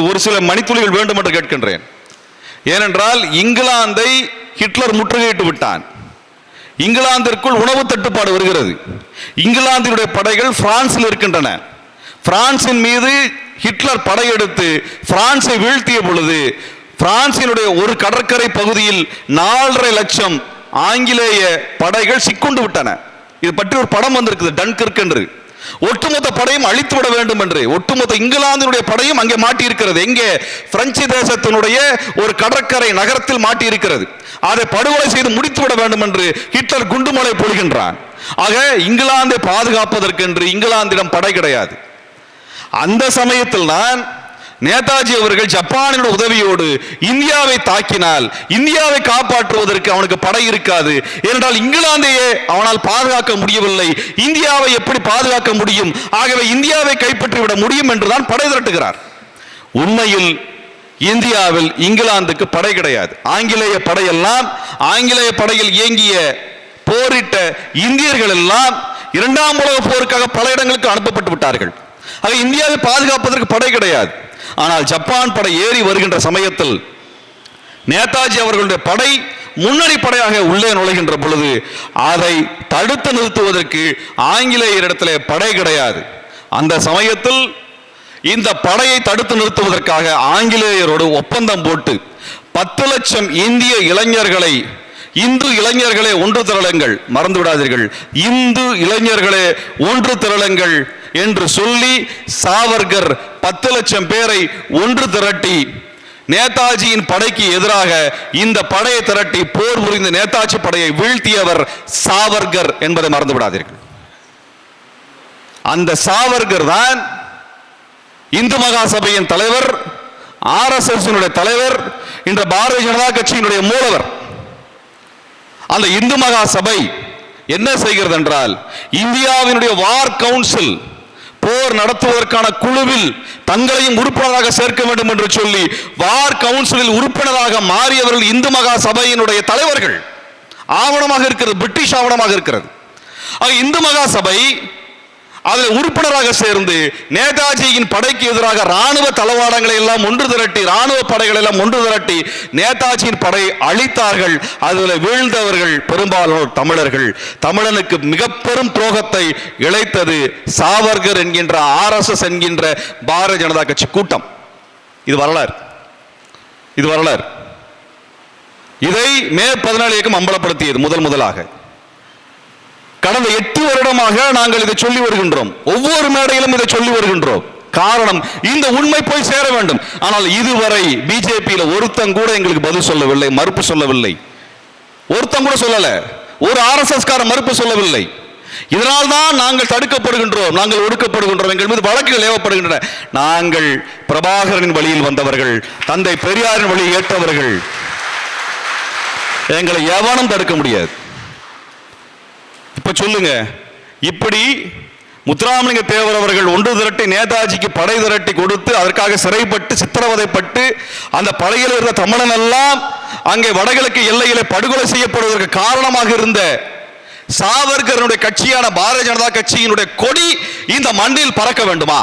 ஒரு சில மணித்துளிகள் வேண்டும் என்று கேட்கின்றேன். ஏனென்றால் இங்கிலாந்தை ஹிட்லர் முற்றுகையிட்டு விட்டான். இங்கிலாந்திற்குள் உணவு தட்டுப்பாடு வருகிறது. இங்கிலாந்தினுடைய படைகள் பிரான்சில் இருக்கின்றன. பிரான்சின் மீது ஹிட்லர் படையெடுத்து பிரான்சை வீழ்த்திய பொழுது பிரான்சினுடைய ஒரு கடற்கரை பகுதியில் 4.5 லட்சம் ஆங்கிலேய படைகள் சிக்குண்டு விட்டன. இது பற்றி ஒரு படம் வந்திருக்குது, டன்கர்க் என்று. ஒட்டுமொத்த படையும் அழித்து விட வேண்டும் என்று ஒட்டுமொத்த இங்கிலாந்தினுடைய படையும் அங்கே மாட்டி இருக்கிறது. எங்கே? பிரெஞ்சு தேசத்தினுடைய ஒரு கடற்கரை நகரத்தில் மாட்டி இருக்கிறது. அதை படுகொலை செய்து முடித்து விட வேண்டும் என்று ஹிட்லர் குண்டுமலை பொழிகின்றான். ஆக இங்கிலாந்தை பாதுகாப்பதற்கென்று இங்கிலாந்திடம் படை கிடையாது. அந்த சமயத்தில் தான் நேதாஜி அவர்கள் ஜப்பானின் உதவியோடு இந்தியாவை தாக்கினால் இந்தியாவை காப்பாற்றுவதற்கு அவனுக்கு படை இருக்காது. ஏனென்றால் இங்கிலாந்தையே அவனால் பாதுகாக்க முடியவில்லை, இந்தியாவை எப்படி பாதுகாக்க முடியும்? ஆகவே இந்தியாவை கைப்பற்றிவிட முடியும் என்றுதான் படை திரட்டுகிறார். உண்மையில் இந்தியாவில் இங்கிலாந்துக்கு படை கிடையாது. ஆங்கிலேய படையெல்லாம் ஆங்கிலேய படையில் இயங்கிய போரிட்ட இந்தியர்கள் எல்லாம் 2ஆம் உலக போருக்காக பல இடங்களுக்கு அனுப்பப்பட்டு விட்டார்கள். ஆக இந்தியாவை பாதுகாப்பதற்கு படை கிடையாது. ஆனால் ஜப்பான் படை ஏறி வருகின்ற சமயத்தில் நேதாஜி அவர்களுடைய படை முன்னணி படையாக உள்ளே நுழைகின்ற பொழுது அதை தடுத்து நிறுத்துவதற்கு ஆங்கிலேயரிடத்திலே படை கிடையாது. அந்த சமயத்தில் இந்த படையை தடுத்து நிறுத்துவதற்காக ஆங்கிலேயரோடு ஒப்பந்தம் போட்டு 10 லட்சம் இந்திய இளைஞர்களை, இந்து இளைஞர்களே ஒன்று திரளுங்கள், மறந்து விடாதீர்கள், இந்து இளைஞர்களே ஒன்று திரளுங்கள் என்று சொல்லி சாவர்கர் 10 லட்சம் பேரை ஒன்று திரட்டி நேதாஜியின் படைக்கு எதிராக இந்த படையை திரட்டி போர் புரிந்த நேதாஜி படையை வீழ்த்தியவர் சாவர்கர் என்பதை மறந்து விடாதீர்கள். அந்த சாவர்கர் தான் இந்து மகா சபையின் தலைவர், RSS தலைவர், இன்று பாரதிய ஜனதா கட்சியினுடைய மூலவர். அந்த இந்து மகா சபை என்ன செய்கிறது என்றால் இந்தியாவினுடைய வார் கவுன்சில் போர் நடத்துவதற்கான குழுவில் தங்களையும் உறுப்பினராக சேர்க்க வேண்டும் என்று சொல்லி வார் கவுன்சிலில் உறுப்பினராக மாறியவர்கள் இந்து மகா சபையினுடைய தலைவர்கள். ஆவணமாக இருக்கிறது, பிரிட்டிஷ் ஆவணமாக இருக்கிறது. இந்து மகா சபை அதில் உறுப்பினராக சேர்ந்து நேதாஜியின் படைக்கு எதிராக ராணுவ தளவாடங்களை எல்லாம் ஒன்று திரட்டி, ராணுவ படைகளை எல்லாம் ஒன்று திரட்டி நேதாஜியின் படை அழித்தார்கள். அதில் வீழ்ந்தவர்கள் பெரும்பாலானோர் தமிழர்கள். தமிழனுக்கு மிக பெரும் துரோகத்தை இழைத்தது சாவர்கர் என்கின்ற RSS என்கின்ற பாரதிய ஜனதா கட்சி கூட்டம். இது வரலாறு, இது வரலாறு. இதை மே 14 இயக்கம் அம்பலப்படுத்தியது முதலாக. கடந்த 8 வருடமாக நாங்கள் இதை சொல்லி வருகின்றோம். ஒவ்வொரு மேடையிலும் இதை சொல்லி வருகின்றோம். காரணம், இந்த உண்மை போய் சேர வேண்டும். ஆனால் இதுவரை பிஜேபியில் ஒருத்தன் கூட எங்களுக்கு பதில் சொல்லவில்லை, மறுப்பு சொல்லவில்லை. ஒருத்தன் கூட சொல்லல. ஒரு RSS காரர் மறுப்பு சொல்லவில்லை. இதனால் தான் நாங்கள் தடுக்கப்படுகின்றோம், நாங்கள் ஒடுக்கப்படுகின்றோம், எங்கள் மீது வழக்குகள் ஏவப்படுகின்றன. நாங்கள் பிரபாகரனின் வழியில் வந்தவர்கள், தந்தை பெரியாரின் வழியை ஏற்றவர்கள். எங்களை எவனும் தடுக்க முடியாது. இப்ப சொல்லுங்க, இப்படி முத்துராமலிங்க தேவர் அவர்கள் ஒன்று திரட்டி நேதாஜிக்கு படை திரட்டி கொடுத்து அதற்காக சிறைப்பட்டு சித்திரவதைப்பட்டு அந்த படையில் இருந்த தமிழன் எல்லாம் அங்கே வடகிழக்கு எல்லையிலே படுகொலை செய்யப்படுவதற்கு காரணமாக இருந்த சாவர்கருடைய கட்சியான பாரதிய ஜனதா கட்சியினுடைய கொடி இந்த மண்ணில் பறக்க வேண்டுமா?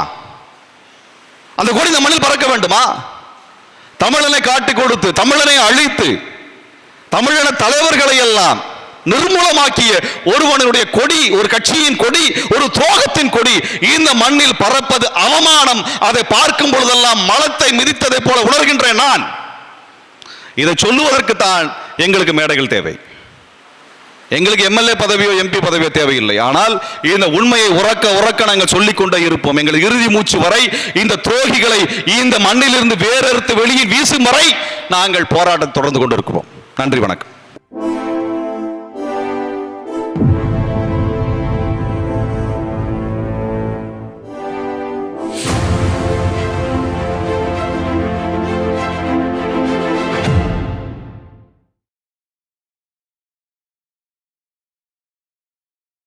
அந்த கொடி இந்த மண்ணில் பறக்க வேண்டுமா? தமிழனை காட்டி கொடுத்து தமிழனை அழித்து தமிழன தலைவர்களை எல்லாம் நிர்மூலமாக்கிய ஒருவனுடைய கொடி, ஒரு கட்சியின் கொடி, ஒரு துரோகத்தின் கொடி இந்த மண்ணில் பறப்பது அவமானம். அதை பார்க்கும் பொழுதெல்லாம் மலத்தை மிதித்ததை போல உணர்கின்றேன் நான். இதை சொல்லுவதற்கு தான் எங்களுக்கு மேடைகள் தேவை. எங்களுக்கு எம்எல்ஏ பதவியோ எம்பி பதவியோ தேவையில்லை. ஆனால் இந்த உண்மையை உறக்க உறக்க நாங்கள் சொல்லிக் கொண்டே இருப்போம். எங்கள் இறுதி மூச்சு வரை இந்த துரோகிகளை இந்த மண்ணிலிருந்து வேறறுத்து வெளியே வீசும் வரை நாங்கள் போராட்டம் தொடர்ந்து கொண்டிருக்கிறோம். நன்றி, வணக்கம்.